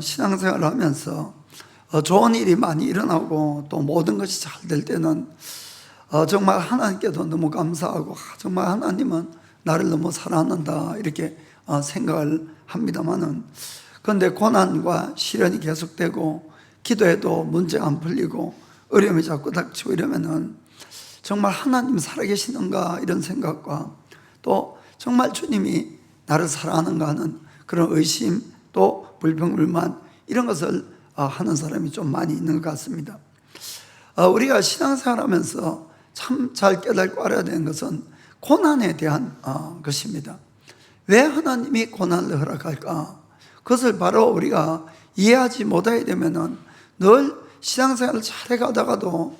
신앙생활을 하면서 좋은 일이 많이 일어나고 또 모든 것이 잘 될 때는 정말 하나님께도 너무 감사하고 정말 하나님은 나를 너무 사랑한다 이렇게 생각을 합니다만은, 그런데 고난과 시련이 계속되고 기도해도 문제가 안 풀리고 어려움이 자꾸 닥치고 이러면은 정말 하나님 살아계시는가 이런 생각과 또 정말 주님이 나를 사랑하는가 하는 그런 의심 또 불평불만 이런 것을 하는 사람이 좀 많이 있는 것 같습니다. 우리가 신앙생활하면서 참 잘 깨닫고 알아야 되는 것은 고난에 대한 것입니다. 왜 하나님이 고난을 허락할까? 그것을 바로 우리가 이해하지 못하게 되면은 늘 신앙생활을 잘 해가다가도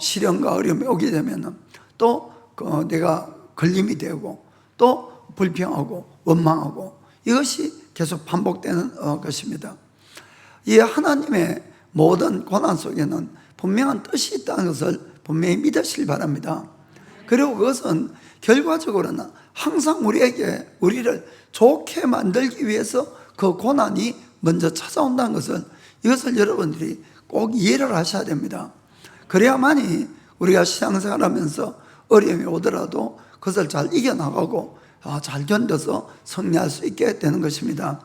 시련과 어려움이 오게 되면은 또 내가 걸림이 되고 또 불평하고 원망하고 이것이 계속 반복되는 것입니다. 이 하나님의 모든 고난 속에는 분명한 뜻이 있다는 것을 분명히 믿으시길 바랍니다. 그리고 그것은 결과적으로는 항상 우리를 좋게 만들기 위해서 그 고난이 먼저 찾아온다는 것을, 이것을 여러분들이 꼭 이해를 하셔야 됩니다. 그래야만이 우리가 신앙생활하면서 어려움이 오더라도 그것을 잘 이겨나가고 잘 견뎌서 승리할 수 있게 되는 것입니다.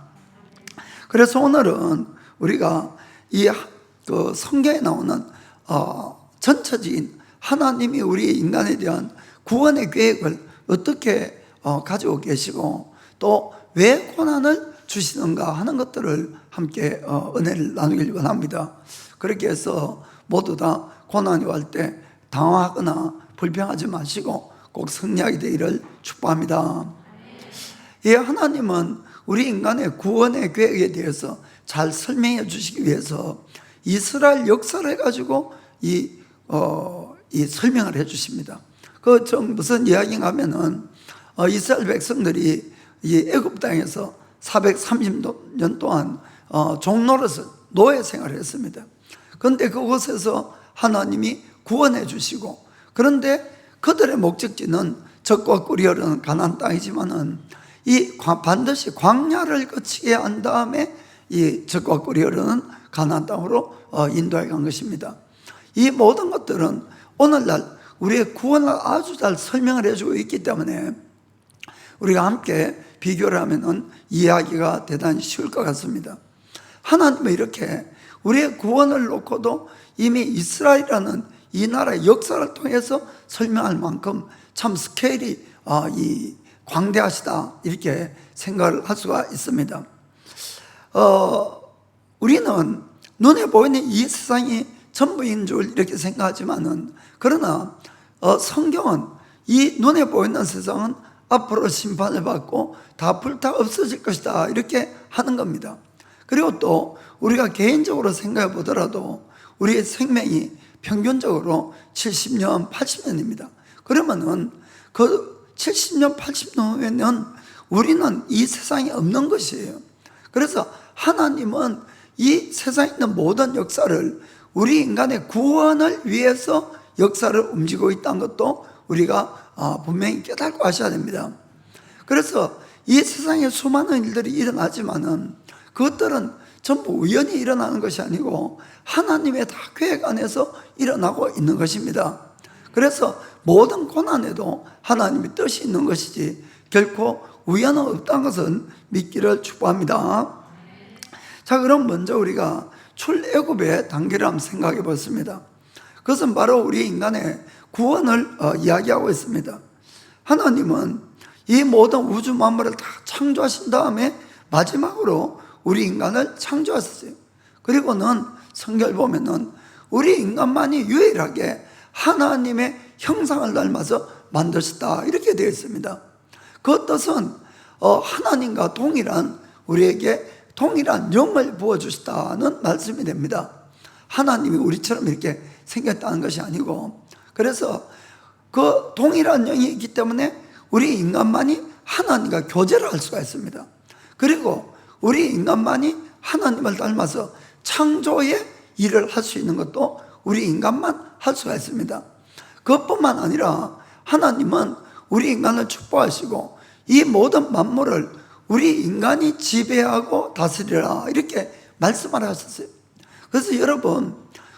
그래서 오늘은 우리가 이 성경에 나오는 전체적인 하나님이 우리 인간에 대한 구원의 계획을 어떻게 가지고 계시고 또 왜 고난을 주시는가 하는 것들을 함께 은혜를 나누길 원합니다. 그렇게 해서 모두 다 고난이 올 때 당황하거나 불평하지 마시고 꼭 승리하게 되기를 축복합니다. 예, 하나님은 우리 인간의 구원의 계획에 대해서 잘 설명해 주시기 위해서 이스라엘 역사를 해가지고 이 설명을 해 주십니다. 무슨 이야기인가 하면은 이스라엘 백성들이 이 애굽 땅에서 430년 동안 종노릇을 노예 생활을 했습니다. 그런데 그곳에서 하나님이 구원해 주시고, 그런데 그들의 목적지는 적과 꿀이 흐르는 가나안 땅이지만은 반드시 광야를 거치게 한 다음에 이 적과 꿀이 흐르는 가나안 땅으로 인도해 간 것입니다. 이 모든 것들은 오늘날 우리의 구원을 아주 잘 설명을 해주고 있기 때문에 우리가 함께 비교를 하면은 이해하기가 대단히 쉬울 것 같습니다. 하나님은 이렇게 우리의 구원을 놓고도 이미 이스라엘이라는 이 나라의 역사를 통해서 설명할 만큼 참 스케일이 광대하시다 이렇게 생각을 할 수가 있습니다. 우리는 눈에 보이는 이 세상이 전부인 줄 이렇게 생각하지만은, 그러나 성경은 이 눈에 보이는 세상은 앞으로 심판을 받고 다 불타 없어질 것이다 이렇게 하는 겁니다. 그리고 또 우리가 개인적으로 생각해 보더라도 우리의 생명이 평균적으로 70년, 80년입니다. 그러면은 그 70년, 80년 후에는 우리는 이 세상에 없는 것이에요. 그래서 하나님은 이 세상에 있는 모든 역사를 우리 인간의 구원을 위해서 역사를 움직이고 있다는 것도 우리가 분명히 깨닫고 하셔야 됩니다. 그래서 이 세상에 수많은 일들이 일어나지만은 그것들은 전부 우연히 일어나는 것이 아니고 하나님의 다 계획 안에서 일어나고 있는 것입니다. 그래서 모든 고난에도 하나님의 뜻이 있는 것이지 결코 우연은 없다는 것은 믿기를 축복합니다. 자, 그럼 먼저 우리가 출애굽의 단계를 한번 생각해 보겠습니다. 그것은 바로 우리 인간의 구원을 이야기하고 있습니다. 하나님은 이 모든 우주 만물을 다 창조하신 다음에 마지막으로 우리 인간을 창조하셨어요. 그리고는 성경을 보면은 우리 인간만이 유일하게 하나님의 형상을 닮아서 만드셨다 이렇게 되어 있습니다. 그 뜻은 하나님과 동일한 우리에게 동일한 영을 부어주셨다는 말씀이 됩니다. 하나님이 우리처럼 이렇게 생겼다는 것이 아니고, 그래서 그 동일한 영이 있기 때문에 우리 인간만이 하나님과 교제를 할 수가 있습니다. 그리고 우리 인간만이 하나님을 닮아서 창조의 일을 할 수 있는 것도 우리 인간만 할 수가 있습니다. 그것뿐만 아니라 하나님은 우리 인간을 축복하시고 이 모든 만물을 우리 인간이 지배하고 다스리라 이렇게 말씀을 하셨어요. 그래서 여러분,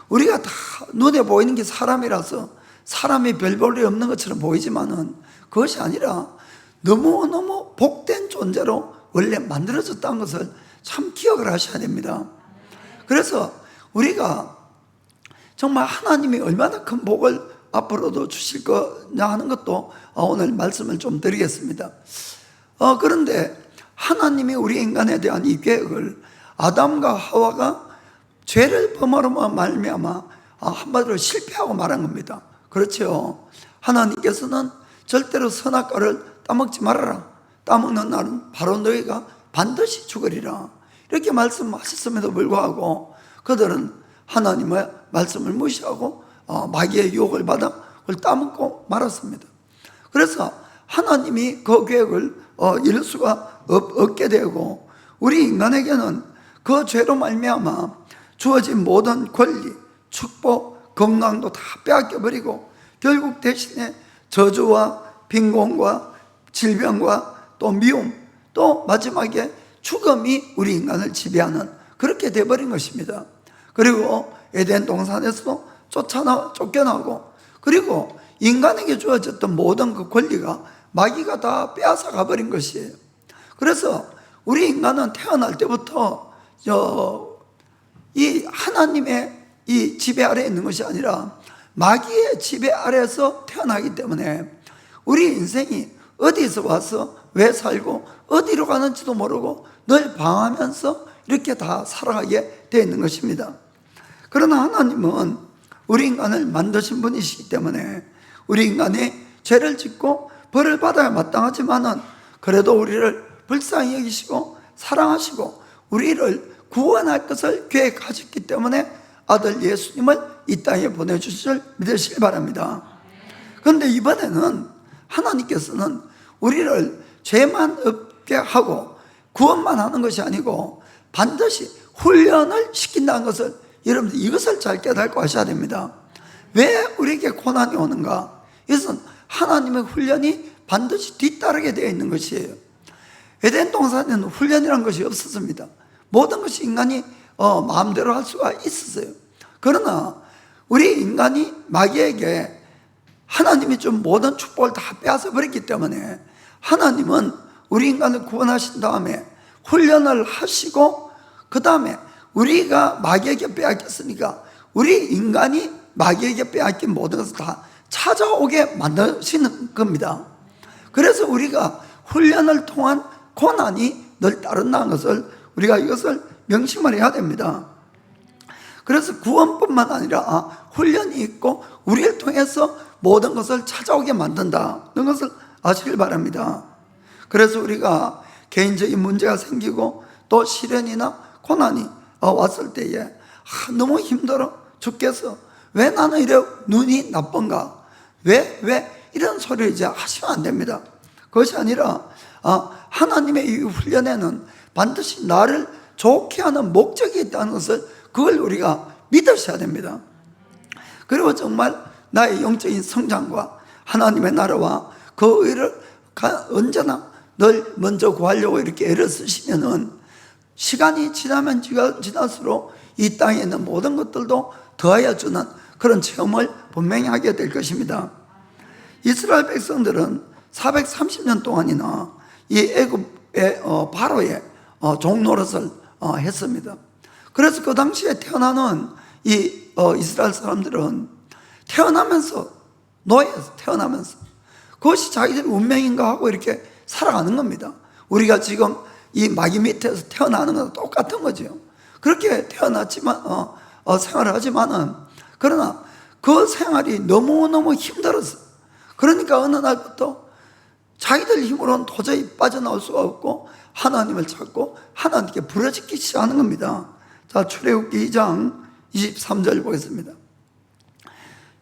우리가 다 눈에 보이는 게 사람이라서 사람이 별 볼 일 없는 것처럼 보이지만은 그것이 아니라 너무너무 복된 존재로 원래 만들어졌다는 것을 참 기억을 하셔야 됩니다. 그래서 우리가 정말 하나님이 얼마나 큰 복을 앞으로도 주실 거냐 하는 것도 오늘 말씀을 좀 드리겠습니다. 그런데 하나님이 우리 인간에 대한 이 계획을 아담과 하와가 죄를 범함으로 말미암아 한마디로 실패하고 말한 겁니다. 그렇죠. 하나님께서는 절대로 선악과를 따먹지 말아라. 따먹는 날은 바로 너희가 반드시 죽으리라. 이렇게 말씀하셨음에도 불구하고 그들은 하나님의 말씀을 무시하고 마귀의 유혹을 받아 그걸 따먹고 말았습니다. 그래서 하나님이 그 계획을 이룰 수가 없게 되고 우리 인간에게는 그 죄로 말미암아 주어진 모든 권리, 축복, 건강도 다 빼앗겨버리고 결국 대신에 저주와 빈곤과 질병과 또 미움, 또 마지막에 죽음이 우리 인간을 지배하는 그렇게 돼버린 것입니다. 그리고 에덴 동산에서도 쫓겨나고 그리고 인간에게 주어졌던 모든 그 권리가 마귀가 다 빼앗아 가버린 것이에요. 그래서 우리 인간은 태어날 때부터 이 하나님의 이 지배 아래에 있는 것이 아니라 마귀의 지배 아래에서 태어나기 때문에 우리 인생이 어디서 와서 왜 살고 어디로 가는지도 모르고 늘 방황하면서 이렇게 다 살아가게 되어 있는 것입니다. 그러나 하나님은 우리 인간을 만드신 분이시기 때문에 우리 인간이 죄를 짓고 벌을 받아야 마땅하지만은 그래도 우리를 불쌍히 여기시고 사랑하시고 우리를 구원할 것을 계획하셨기 때문에 아들 예수님을 이 땅에 보내주실 믿으시기 바랍니다. 그런데 이번에는 하나님께서는 우리를 죄만 없게 하고 구원만 하는 것이 아니고 반드시 훈련을 시킨다는 것을 여러분들 이것을 잘 깨닫고 하셔야 됩니다. 왜 우리에게 고난이 오는가? 이것은 하나님의 훈련이 반드시 뒤따르게 되어 있는 것이에요. 에덴 동산에는 훈련이라는 것이 없었습니다. 모든 것이 인간이 마음대로 할 수가 있었어요. 그러나 우리 인간이 마귀에게 하나님이 좀 모든 축복을 다 빼앗아 버렸기 때문에 하나님은 우리 인간을 구원하신 다음에 훈련을 하시고 그 다음에 우리가 마귀에게 빼앗겼으니까 우리 인간이 마귀에게 빼앗긴 모든 것을 다 찾아오게 만드시는 겁니다. 그래서 우리가 훈련을 통한 고난이 늘 따른다는 것을 우리가 이것을 명심을 해야 됩니다. 그래서 구원뿐만 아니라 훈련이 있고 우리를 통해서 모든 것을 찾아오게 만든다는 것을 아시길 바랍니다. 그래서 우리가 개인적인 문제가 생기고 또 시련이나 고난이 왔을 때에 너무 힘들어 죽겠어. 왜 나는 이래 눈이 나쁜가? 왜 이런 소리를 이제 하시면 안 됩니다. 그것이 아니라 하나님의 이 훈련에는 반드시 나를 좋게 하는 목적이 있다는 것을 그걸 우리가 믿으셔야 됩니다. 그리고 정말 나의 영적인 성장과 하나님의 나라와 그 의를 언제나 늘 먼저 구하려고 이렇게 애를 쓰시면은 시간이 지나면 지날수록 이 땅에 있는 모든 것들도 더하여 주는 그런 체험을 분명히 하게 될 것입니다. 이스라엘 백성들은 430년 동안이나 이 애굽의 바로의 종노릇을 했습니다. 그래서 그 당시에 태어나는 이 이스라엘 사람들은 태어나면서 노예에서 태어나면서 그것이 자기들 운명인가 하고 이렇게 살아가는 겁니다. 우리가 지금 이 마귀 밑에서 태어나는 것과 똑같은 거죠. 그렇게 태어났지만 생활을 하지만은 그러나 그 생활이 너무너무 힘들었어. 그러니까 어느 날부터 자기들 힘으로는 도저히 빠져나올 수가 없고 하나님을 찾고 하나님께 부르짖기 시작하는 겁니다. 자, 출애굽기 2장 23절 보겠습니다.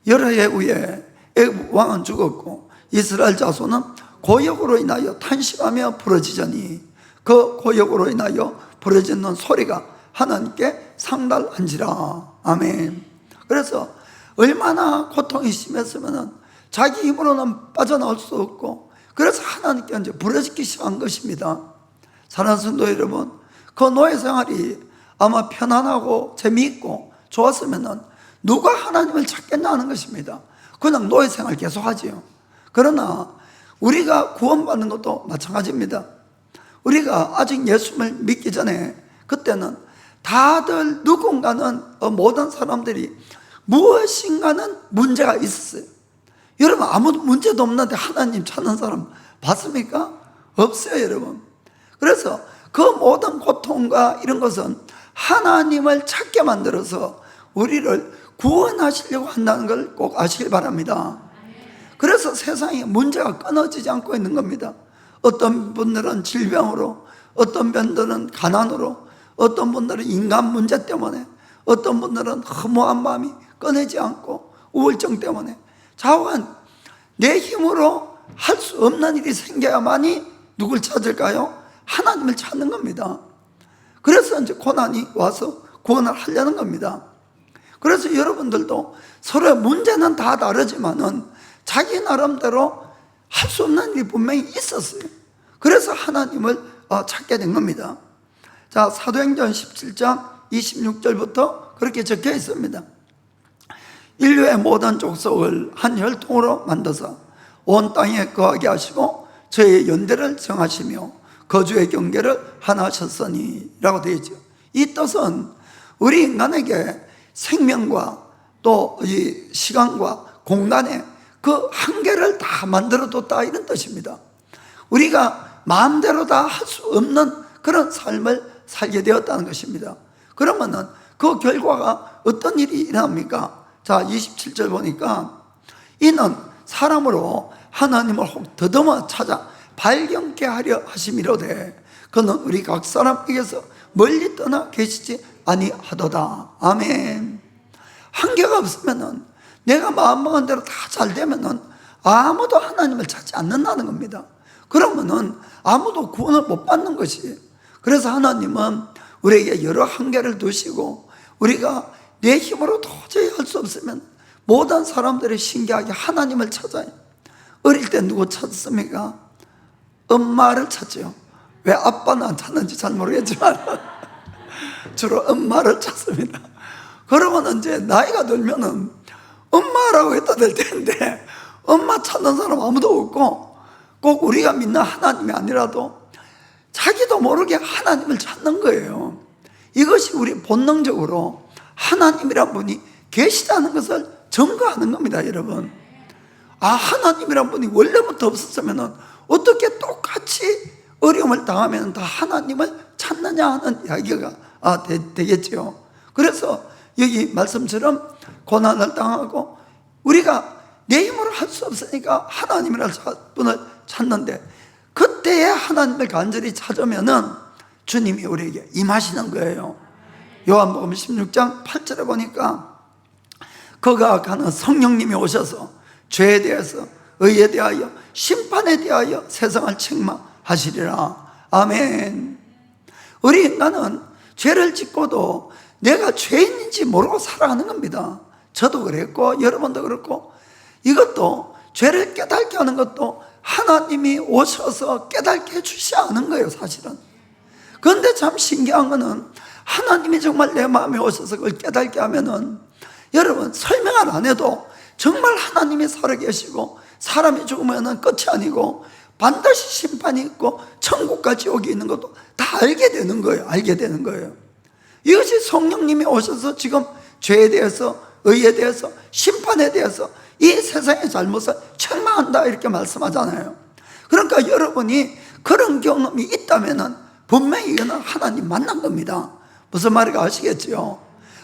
여러 해 후에 애굽 왕은 죽었고 이스라엘 자손은 고역으로 인하여 탄식하며 부르짖으니 그 고역으로 인하여 부르짖는 소리가 하나님께 상달한지라. 아멘. 그래서 얼마나 고통이 심했으면 자기 힘으로는 빠져나올 수 없고 그래서 하나님께 이제 부르짖기 시작한 것입니다. 사랑하는 성도 여러분, 그 노예 생활이 아마 편안하고 재미있고 좋았으면 누가 하나님을 찾겠나 하는 것입니다. 그냥 노예생활 계속하지요. 그러나 우리가 구원받는 것도 마찬가지입니다. 우리가 아직 예수를 믿기 전에 그때는 다들 누군가는 모든 사람들이 무엇인가는 문제가 있었어요. 여러분 아무 문제도 없는데 하나님 찾는 사람 봤습니까? 없어요, 여러분. 그래서 그 모든 고통과 이런 것은 하나님을 찾게 만들어서 우리를 구원하시려고 한다는 걸 꼭 아시길 바랍니다. 그래서 세상에 문제가 끊어지지 않고 있는 겁니다. 어떤 분들은 질병으로, 어떤 분들은 가난으로, 어떤 분들은 인간 문제 때문에, 어떤 분들은 허무한 마음이 꺼내지 않고 우울증 때문에 좌우한 내 힘으로 할 수 없는 일이 생겨야만이 누굴 찾을까요? 하나님을 찾는 겁니다. 그래서 이제 고난이 와서 구원을 하려는 겁니다. 그래서 여러분들도 서로의 문제는 다 다르지만은 자기 나름대로 할 수 없는 일이 분명히 있었어요. 그래서 하나님을 찾게 된 겁니다. 자, 사도행전 17장 26절부터 그렇게 적혀 있습니다. 인류의 모든 족속을 한 혈통으로 만드사 온 땅에 거하게 하시고 저의 연대를 정하시며 거주의 경계를 하나 하셨으니 라고 되어 있죠. 이 뜻은 우리 인간에게 생명과 또 이 시간과 공간의 그 한계를 다 만들어뒀다 이런 뜻입니다. 우리가 마음대로 다 할 수 없는 그런 삶을 살게 되었다는 것입니다. 그러면은 그 결과가 어떤 일이 일어납니까? 자, 27절 보니까 이는 사람으로 하나님을 혹 더듬어 찾아 발견케 하려 하심이로되 그는 우리 각 사람에게서 멀리 떠나 계시지 아니하도다. 아멘. 한계가 없으면은 내가 마음먹은 대로 다 잘 되면은 아무도 하나님을 찾지 않는다는 겁니다. 그러면은 아무도 구원을 못 받는 것이에요. 그래서 하나님은 우리에게 여러 한계를 두시고 우리가 내 힘으로 도저히 할 수 없으면 모든 사람들이 신기하게 하나님을 찾아요. 어릴 때 누구 찾습니까? 엄마를 찾죠. 왜 아빠는 안 찾는지 잘 모르겠지만 주로 엄마를 찾습니다. 그러면 이제 나이가 들면은 엄마라고 했다 될 텐데 엄마 찾는 사람 아무도 없고 꼭 우리가 믿는 하나님이 아니라도 자기도 모르게 하나님을 찾는 거예요. 이것이 우리 본능적으로 하나님이란 분이 계시다는 것을 증거하는 겁니다, 여러분. 아, 하나님이란 분이 원래부터 없었으면 어떻게 똑같이 어려움을 당하면 다 하나님을 찾느냐 하는 이야기가 되겠죠. 그래서 여기 말씀처럼 고난을 당하고 우리가 내 힘으로 할 수 없으니까 하나님이라는 분을 찾는데 그때에 하나님을 간절히 찾으면은 주님이 우리에게 임하시는 거예요. 요한복음 16장 8절에 보니까 그가 가는 성령님이 오셔서 죄에 대해서 의에 대하여 심판에 대하여 세상을 책망하시리라. 아멘. 우리 인간은 죄를 짓고도 내가 죄인인지 모르고 살아가는 겁니다. 저도 그랬고 여러분도 그렇고 이것도 죄를 깨닫게 하는 것도 하나님이 오셔서 깨닫게 해주셔야 하는 거예요, 사실은. 그런데 참 신기한 거는 하나님이 정말 내 마음에 오셔서 그걸 깨닫게 하면은 여러분 설명을 안 해도 정말 하나님이 살아계시고 사람이 죽으면 끝이 아니고 반드시 심판이 있고 천국과 지옥이 있는 것도 다 알게 되는 거예요. 알게 되는 거예요. 이것이 성령님이 오셔서 지금 죄에 대해서 의에 대해서 심판에 대해서 이 세상의 잘못을 책망한다 이렇게 말씀하잖아요. 그러니까 여러분이 그런 경험이 있다면은 분명히 이거는 하나님 만난 겁니다. 무슨 말인지 아시겠죠?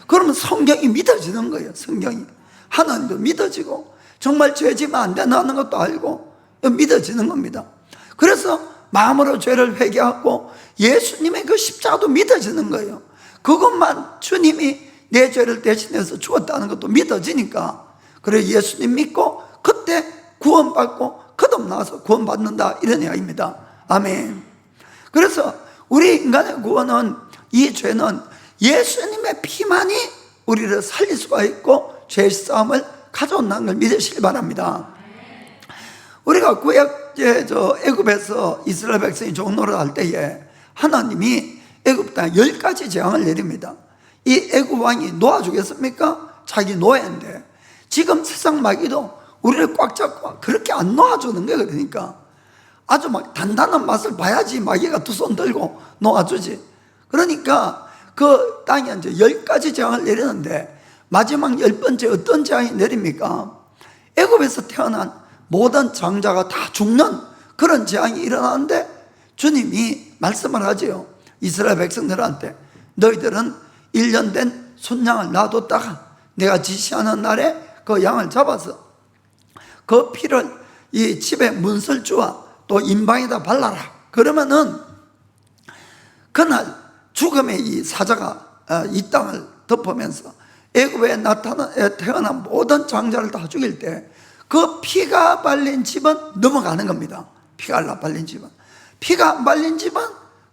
그러면 성경이 믿어지는 거예요. 성경이 하나님도 믿어지고 정말 죄지면 안 된다는 것도 알고 믿어지는 겁니다. 그래서 마음으로 죄를 회개하고 예수님의 그 십자가도 믿어지는 거예요. 그것만 주님이 내 죄를 대신해서 죽었다는 것도 믿어지니까 그래 예수님 믿고 그때 구원받고 거듭나서 구원받는다 이런 이야기입니다. 아멘. 그래서 우리 인간의 구원은 이 죄는 예수님의 피만이 우리를 살릴 수가 있고 죄의 싸움을 가져온다는 걸 믿으시기 바랍니다. 우리가 구약의 애굽에서 이스라엘 백성이 종노릇 할 때에 하나님이 애굽 땅에 10가지 재앙을 내립니다. 이 애굽 왕이 놓아주겠습니까? 자기 노예인데. 지금 세상 마귀도 우리를 꽉 잡고 그렇게 안 놓아주는 거예요. 그러니까 아주 막 단단한 맛을 봐야지 마귀가 두 손 들고 놓아주지. 그러니까 그 땅에 이제 10가지 재앙을 내리는데 마지막 10번째 어떤 재앙이 내립니까? 애굽에서 태어난 모든 장자가 다 죽는 그런 재앙이 일어나는데 주님이 말씀을 하지요. 이스라엘 백성들한테 너희들은 1년 된 순양을 놔뒀다가 내가 지시하는 날에 그 양을 잡아서 그 피를 이 집의 문설주와 또 임방에다 발라라. 그러면은 그날 죽음의 이 사자가 이 땅을 덮으면서 애굽에 태어난 모든 장자를 다 죽일 때 그 피가 발린 집은 넘어가는 겁니다. 피가 발린 집은. 피가 안 발린 집은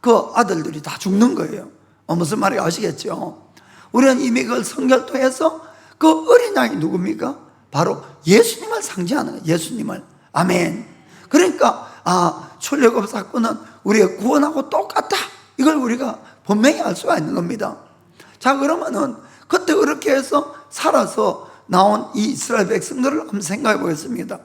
그 아들들이 다 죽는 거예요. 무슨 말인지 아시겠죠? 우리는 이미 그걸 성경을 통해서 그 어린 양이 누굽니까? 바로 예수님을 상징하는 거예요. 예수님을. 아멘. 그러니까 출애굽 사건은 우리의 구원하고 똑같다. 이걸 우리가 분명히 알 수가 있는 겁니다. 자, 그러면은 그때 그렇게 해서 살아서 나온 이 이스라엘 백성들을 한번 생각해 보겠습니다.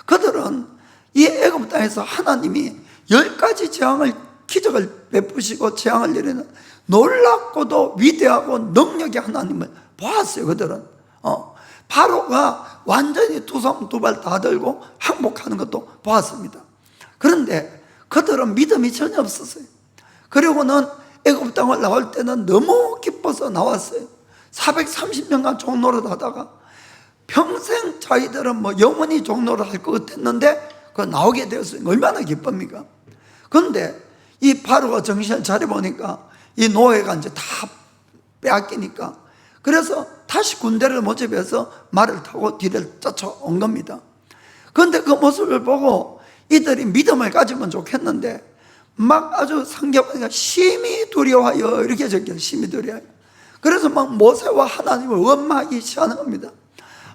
그들은 이 애굽 땅에서 하나님이 10가지 재앙을, 기적을 베푸시고 재앙을 내리는 놀랍고도 위대하고 능력의 하나님을 보았어요. 그들은 바로가 완전히 두 손 두 발 다 들고 항복하는 것도 보았습니다. 그런데 그들은 믿음이 전혀 없었어요. 그리고는 애굽 땅을 나올 때는 너무 기뻐서 나왔어요. 430년간 종노릇 하다가 평생 자기들은 뭐 영원히 종노릇 할 것 같았는데 그 나오게 되었으니 얼마나 기쁩니까? 그런데 이 바로가 정신을 차려보니까 이 노예가 이제 다 빼앗기니까 그래서 다시 군대를 모집해서 말을 타고 뒤를 쫓아온 겁니다. 그런데 그 모습을 보고 이들이 믿음을 가지면 좋겠는데 막 아주 성경보니까 심히 두려워하여 이렇게 적혀요. 심히 두려워하여. 그래서 막 모세와 하나님을 원망하기 시작하는 겁니다.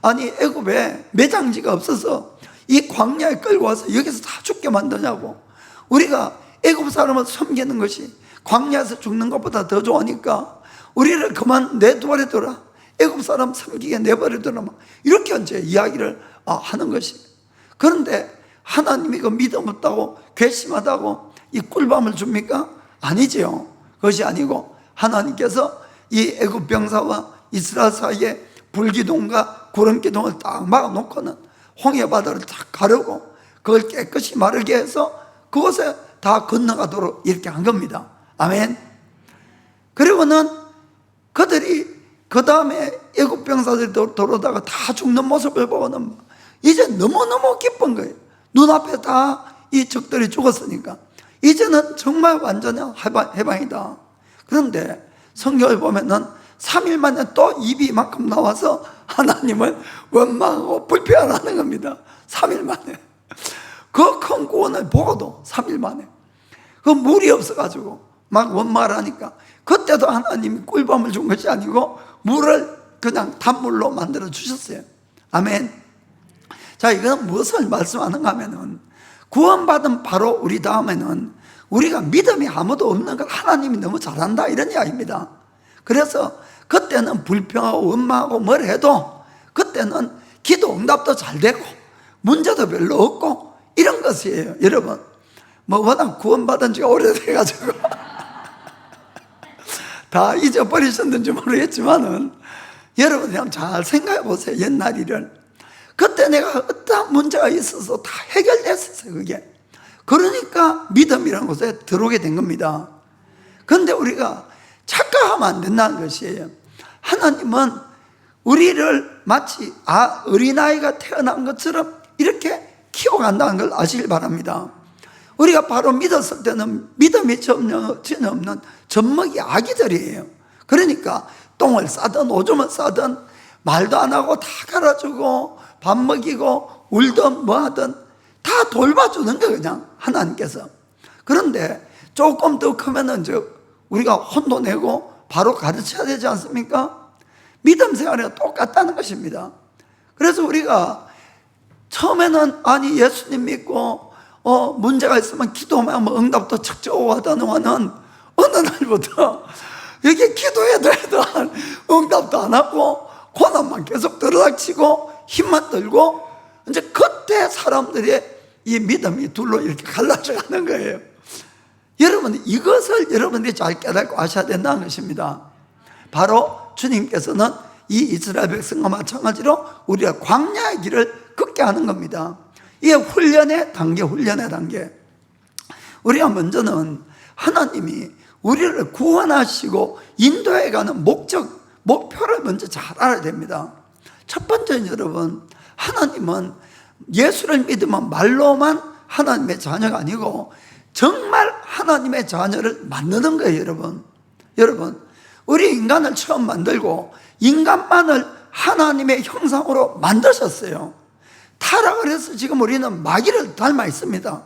아니 애굽에 매장지가 없어서 이 광야에 끌고 와서 여기서 다 죽게 만드냐고. 우리가 애굽 사람을 섬기는 것이 광야에서 죽는 것보다 더 좋으니까 우리를 그만 내버려둬라. 애굽 사람 섬기게 내버려둬라. 이렇게 이제 이야기를 하는 것이. 그런데 하나님이 그 믿음 없다고 괘씸하다고 이 꿀밤을 줍니까? 아니지요. 그것이 아니고 하나님께서 이 애굽 병사와 이스라엘 사이에 불기둥과 구름기둥을 딱 막아놓고는 홍해바다를 딱 가르고 그걸 깨끗이 마르게 해서 그곳에 다 건너가도록 이렇게 한 겁니다. 아멘. 그리고는 그들이 그 다음에 애굽 병사들이 들어오다가 다 죽는 모습을 보고는 이제 너무너무 기쁜 거예요. 눈앞에 다 이 적들이 죽었으니까 이제는 정말 완전한 해방이다. 그런데 성경을 보면은 3일 만에 또 입이 이만큼 나와서 하나님을 원망하고 불평하는 겁니다. 3일 만에. 그 큰 구원을 보고도 3일 만에. 그 물이 없어가지고 막 원망을 하니까 그때도 하나님이 꿀밤을 준 것이 아니고 물을 그냥 단물로 만들어 주셨어요. 아멘. 자, 이건 무엇을 말씀하는가 하면은 구원받은 바로 우리 다음에는 우리가 믿음이 아무도 없는 걸 하나님이 너무 잘한다 이런 이야기입니다. 그래서 그때는 불평하고 원망하고 뭘 해도 그때는 기도 응답도 잘 되고 문제도 별로 없고 이런 것이에요. 여러분 뭐 워낙 구원받은 지가 오래돼가지고 다 잊어버리셨는지 모르겠지만은 여러분 그냥 잘 생각해 보세요. 옛날 일을. 그때 내가 어떤 문제가 있어서 다 해결됐었어요. 그게. 그러니까 믿음이라는 곳에 들어오게 된 겁니다. 그런데 우리가 착각하면 안 된다는 것이에요. 하나님은 우리를 마치 어린아이가 태어난 것처럼 이렇게 키워간다는 걸 아시길 바랍니다. 우리가 바로 믿었을 때는 믿음이 전혀 없는 젖먹이 아기들이에요. 그러니까 똥을 싸든 오줌을 싸든 말도 안 하고 다 갈아주고 밥 먹이고 울든 뭐 하든 다 돌봐주는 거예요. 그냥 하나님께서. 그런데 조금 더 크면은 우리가 혼도 내고 바로 가르쳐야 되지 않습니까? 믿음 생활이 똑같다는 것입니다. 그래서 우리가 처음에는 아니 예수님 믿고 문제가 있으면 기도하면 뭐 응답도 척 오고 하다는 어느 날부터 여기 기도해도 해도 응답도 안 하고 고난만 계속 들어닥치고 힘만 들고, 이제 그때 사람들의 이 믿음이 둘로 이렇게 갈라져 가는 거예요. 여러분, 이것을 여러분들이 잘 깨닫고 아셔야 된다는 것입니다. 바로 주님께서는 이 이스라엘 백성과 마찬가지로 우리가 광야의 길을 걷게 하는 겁니다. 이게 훈련의 단계, 훈련의 단계. 우리가 먼저는 하나님이 우리를 구원하시고 인도해가는 목표를 먼저 잘 알아야 됩니다. 첫 번째는 여러분, 하나님은 예수를 믿으면 말로만 하나님의 자녀가 아니고 정말 하나님의 자녀를 만드는 거예요. 여러분, 우리 인간을 처음 만들고 인간만을 하나님의 형상으로 만드셨어요. 타락을 해서 지금 우리는 마귀를 닮아 있습니다.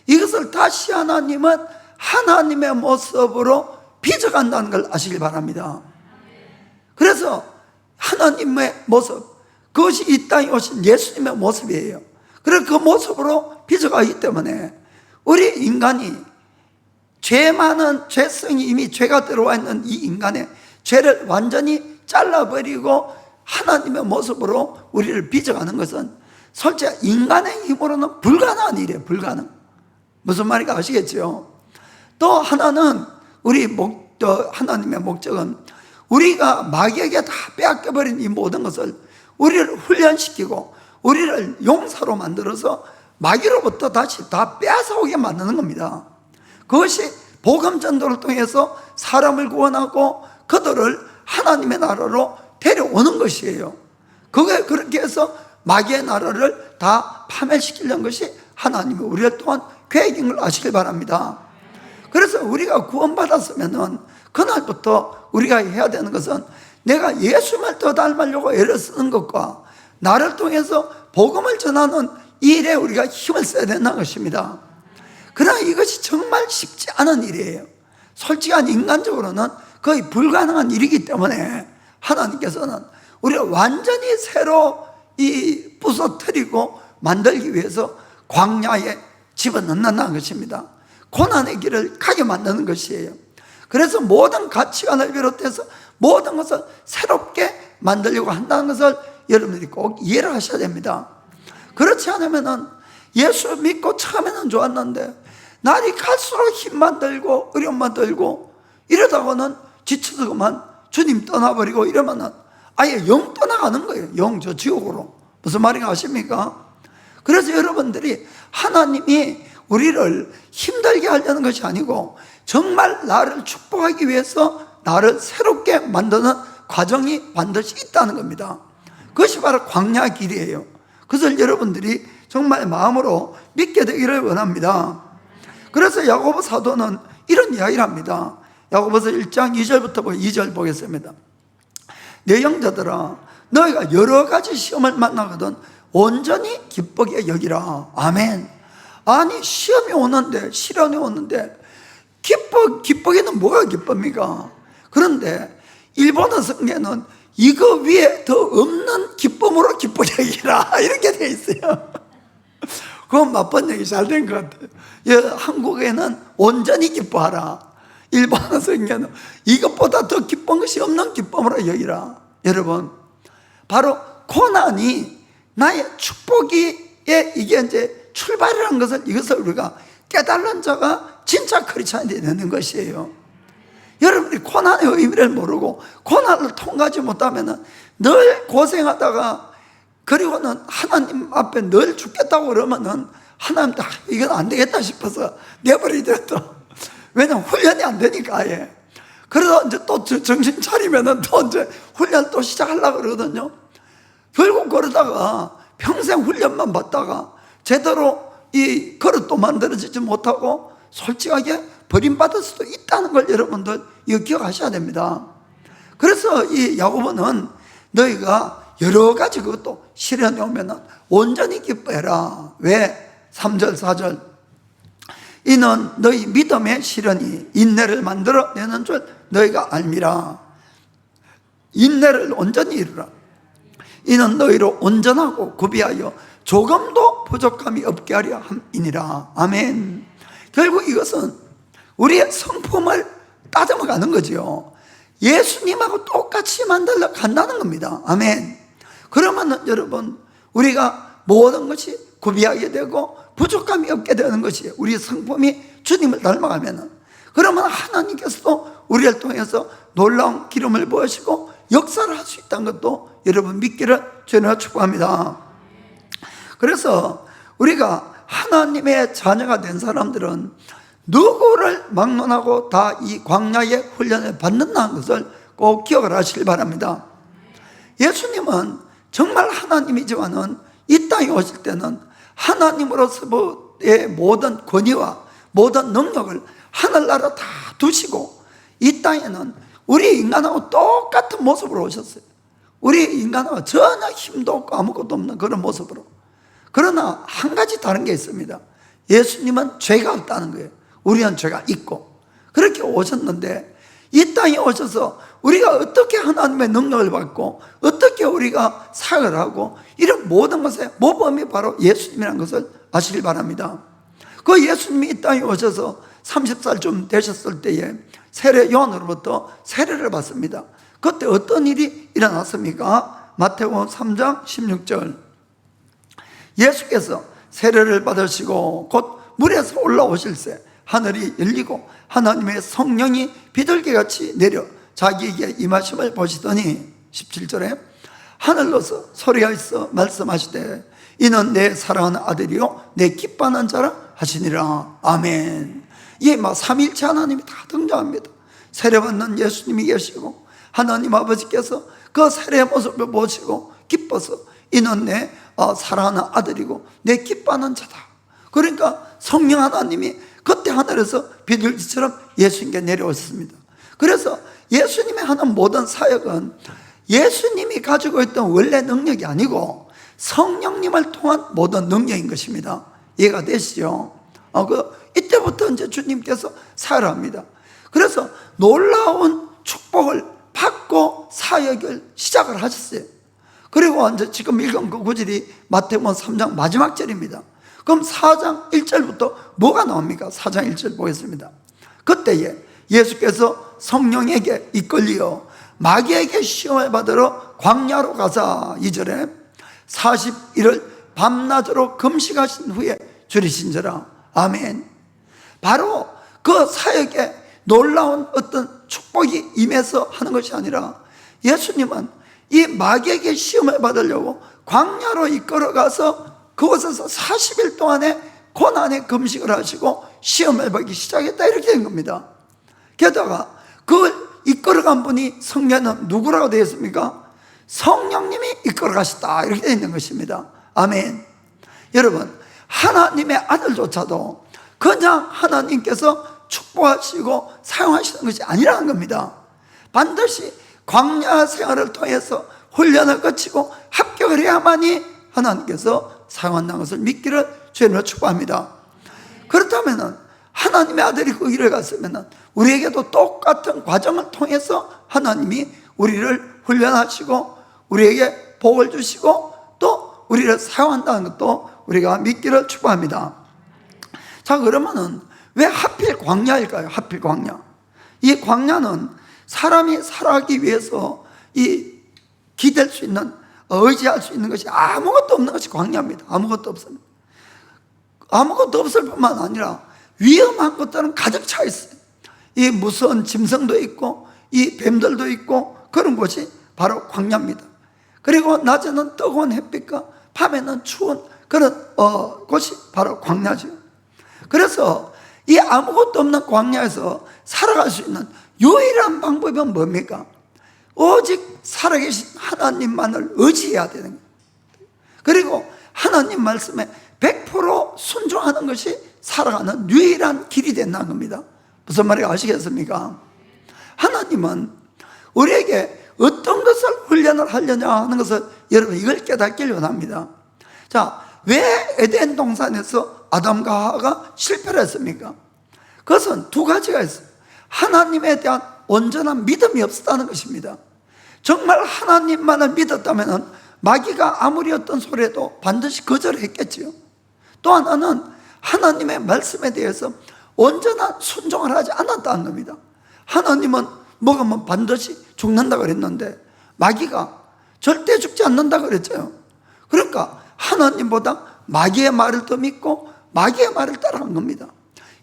이것을 다시 하나님은 하나님의 모습으로 빚어간다는 걸 아시길 바랍니다. 그래서 하나님의 모습, 그것이 이 땅에 오신 예수님의 모습이에요. 그래서 그 모습으로 빚어가기 때문에 우리 인간이 죄 많은 죄성이 이미 죄가 들어와 있는 이 인간의 죄를 완전히 잘라버리고 하나님의 모습으로 우리를 빚어가는 것은 솔직히 인간의 힘으로는 불가능한 일이에요. 불가능. 무슨 말인가 아시겠죠? 또 하나는 하나님의 목적은 우리가 마귀에게 다 빼앗겨버린 이 모든 것을 우리를 훈련시키고 우리를 용사로 만들어서 마귀로부터 다시 다 빼앗아오게 만드는 겁니다. 그것이 복음 전도를 통해서 사람을 구원하고 그들을 하나님의 나라로 데려오는 것이에요. 그게 그렇게 해서 마귀의 나라를 다 파멸시키려는 것이 하나님이 우리를 통한 계획인 걸 아시길 바랍니다. 그래서 우리가 구원받았으면은 그날부터 우리가 해야 되는 것은 내가 예수를 더 닮으려고 애를 쓰는 것과 나를 통해서 복음을 전하는 이 일에 우리가 힘을 써야 된다는 것입니다. 그러나 이것이 정말 쉽지 않은 일이에요. 솔직한 인간적으로는 거의 불가능한 일이기 때문에 하나님께서는 우리를 완전히 새로 부서뜨리고 만들기 위해서 광야에 집어넣는다는 것입니다. 고난의 길을 가게 만드는 것이에요. 그래서 모든 가치관을 비롯해서 모든 것을 새롭게 만들려고 한다는 것을 여러분들이 꼭 이해를 하셔야 됩니다. 그렇지 않으면 예수 믿고 처음에는 좋았는데 날이 갈수록 힘만 들고 어려움만 들고 이러다가는 지쳐서 그만 주님 떠나버리고 이러면 아예 영 떠나가는 거예요. 영 저 지옥으로. 무슨 말인가 아십니까? 그래서 여러분들이 하나님이 우리를 힘들게 하려는 것이 아니고 정말 나를 축복하기 위해서 나를 새롭게 만드는 과정이 반드시 있다는 겁니다. 그것이 바로 광야 길이에요. 그것을 여러분들이 정말 마음으로 믿게 되기를 원합니다. 그래서 야고보 사도는 이런 이야기를 합니다. 야고보서 1장 2절부터 2절 보겠습니다. 내 형제들아, 너희가 여러 가지 시험을 만나거든 온전히 기쁘게 여기라. 아멘. 아니 시험이 오는데, 시련이 오는데 기쁘기는 뭐가 기쁩니까? 그런데 일본어 성경에는 이거 위에 더 없는 기쁨으로 기쁘게 여기라 이렇게 돼 있어요. 그건 맞번역이 잘 된 것 같아요. 한국에는 온전히 기뻐하라. 일본어 성경에는 이것보다 더 기쁜 것이 없는 기쁨으로 여기라. 여러분, 바로 고난이 나의 축복이에 이게 이제 출발이라는 이것을 우리가 깨달은 자가 진짜 크리스찬이 되는 것이에요. 여러분이 고난의 의미를 모르고 고난을 통과하지 못하면 늘 고생하다가 그리고는 하나님 앞에 늘 죽겠다고 그러면은 하나님 이건 안 되겠다 싶어서 내버리더라도 왜냐면 훈련이 안 되니까 아예. 그래서 이제 또 정신 차리면은 또 이제 훈련 또 시작하려고 그러거든요. 결국 그러다가 평생 훈련만 받다가 제대로 이 그릇도 만들어지지 못하고 솔직하게 버림받을 수도 있다는 걸 여러분들 이거 기억하셔야 됩니다. 그래서 이 야고보는 너희가 여러 가지 그것도 시련이 오면은 온전히 기뻐해라. 왜? 3절 4절 이는 너희 믿음의 시련이 인내를 만들어내는 줄 너희가 알미라. 인내를 온전히 이루라. 이는 너희로 온전하고 구비하여 조금도 부족함이 없게 하려 함이니라. 아멘. 결국 이것은 우리의 성품을 따듬어 가는 거죠. 예수님하고 똑같이 만들러 간다는 겁니다. 아멘. 그러면은 여러분, 우리가 모든 것이 구비하게 되고 부족함이 없게 되는 것이에요. 우리의 성품이 주님을 닮아가면은. 그러면 하나님께서도 우리를 통해서 놀라운 기름을 부으시고 역사를 할 수 있다는 것도 여러분 믿기를 주님으로 축복합니다. 그래서 우리가 하나님의 자녀가 된 사람들은 누구를 막론하고 다 이 광야의 훈련을 받는다는 것을 꼭 기억을 하시길 바랍니다. 예수님은 정말 하나님이지만은 이 땅에 오실 때는 하나님으로서의 모든 권위와 모든 능력을 하늘나라 다 두시고 이 땅에는 우리 인간하고 똑같은 모습으로 오셨어요. 우리 인간하고 전혀 힘도 없고 아무것도 없는 그런 모습으로. 그러나 한 가지 다른 게 있습니다. 예수님은 죄가 없다는 거예요. 우리는 죄가 있고. 그렇게 오셨는데 이 땅에 오셔서 우리가 어떻게 하나님의 능력을 받고 어떻게 우리가 사역을 하고 이런 모든 것의 모범이 바로 예수님이라는 것을 아시길 바랍니다. 그 예수님이 이 땅에 오셔서 30살쯤 되셨을 때에 세례 요한으로부터 세례를 받습니다. 그때 어떤 일이 일어났습니까? 마태복음 3장 16절. 예수께서 세례를 받으시고 곧 물에서 올라오실새 하늘이 열리고 하나님의 성령이 비둘기같이 내려 자기에게 임하심을 보시더니 17절에 하늘로서 소리가 있어 말씀하시되 이는 내 사랑하는 아들이요 내 기뻐하는 자라 하시니라. 아멘. 이게 막 삼일체 하나님이 다 등장합니다. 세례받는 예수님이 계시고 하나님 아버지께서 그 세례의 모습을 보시고 기뻐서 이는 내 사랑하는 아들이고 내 기뻐하는 자다. 그러니까 성령 하나님이 그때 하늘에서 비둘기처럼 예수님께 내려오셨습니다. 그래서 예수님이 하는 모든 사역은 예수님이 가지고 있던 원래 능력이 아니고 성령님을 통한 모든 능력인 것입니다. 이해가 되시죠? 이때부터 이제 주님께서 사역을 합니다. 그래서 놀라운 축복을 받고 사역을 시작을 하셨어요. 그리고 이제 지금 읽은 그 구절이 마태복음 3장 마지막 절입니다. 그럼 4장 1절부터 뭐가 나옵니까? 4장 1절 보겠습니다. 그때에 예수께서 성령에게 이끌리어 마귀에게 시험을 받으러 광야로 가사 2절에 40일을 밤낮으로 금식하신 후에 줄이신지라. 아멘. 바로 그 사역에 놀라운 어떤 축복이 임해서 하는 것이 아니라 예수님은 이 마귀에게 시험을 받으려고 광야로 이끌어가서 그곳에서 40일 동안의 고난의 금식을 하시고 시험을 받기 시작했다 이렇게 된 겁니다. 게다가 그걸 이끌어간 분이 성령은 누구라고 되어 있습니까? 성령님이 이끌어가셨다 이렇게 되어 있는 것입니다. 아멘. 여러분, 하나님의 아들조차도 그냥 하나님께서 축복하시고 사용하시는 것이 아니라는 겁니다. 반드시 광야 생활을 통해서 훈련을 거치고 합격을 해야만이 하나님께서 사용한다는 것을 믿기를 주님으로 축복합니다. 그렇다면 하나님의 아들이 그 길을 갔으면 우리에게도 똑같은 과정을 통해서 하나님이 우리를 훈련하시고 우리에게 복을 주시고 또 우리를 사용한다는 것도 우리가 믿기를 축복합니다. 자, 그러면은 왜 하필 광야일까요? 하필 광야. 이 광야는 사람이 살아가기 위해서 이 기댈 수 있는, 의지할 수 있는 것이 아무것도 없는 것이 광야입니다. 아무것도 없습니다. 아무것도 없을 뿐만 아니라 위험한 것들은 가득 차 있어요. 이 무서운 짐승도 있고 이 뱀들도 있고 그런 곳이 바로 광야입니다. 그리고 낮에는 뜨거운 햇빛과 밤에는 추운 그런 곳이 바로 광야죠. 그래서 이 아무것도 없는 광야에서 살아갈 수 있는 유일한 방법은 뭡니까? 오직 살아계신 하나님만을 의지해야 되는 거예요. 그리고 하나님 말씀에 100% 순종하는 것이 살아가는 유일한 길이 된다는 겁니다. 무슨 말인지 아시겠습니까? 하나님은 우리에게 어떤 것을 훈련을 하려냐 하는 것을 여러분 이걸 깨닫기를 원합니다. 자, 왜 에덴 동산에서 아담과 하와가 실패를 했습니까? 그것은 두 가지가 있어요. 하나님에 대한 온전한 믿음이 없었다는 것입니다. 정말 하나님만을 믿었다면 마귀가 아무리 어떤 소리해도 반드시 거절했겠지요. 또 하나는 하나님의 말씀에 대해서 온전한 순종을 하지 않았다는 겁니다. 하나님은 먹으면 반드시 죽는다 그랬는데 마귀가 절대 죽지 않는다 그랬죠. 그러니까 하나님보다 마귀의 말을 더 믿고 마귀의 말을 따라간 겁니다.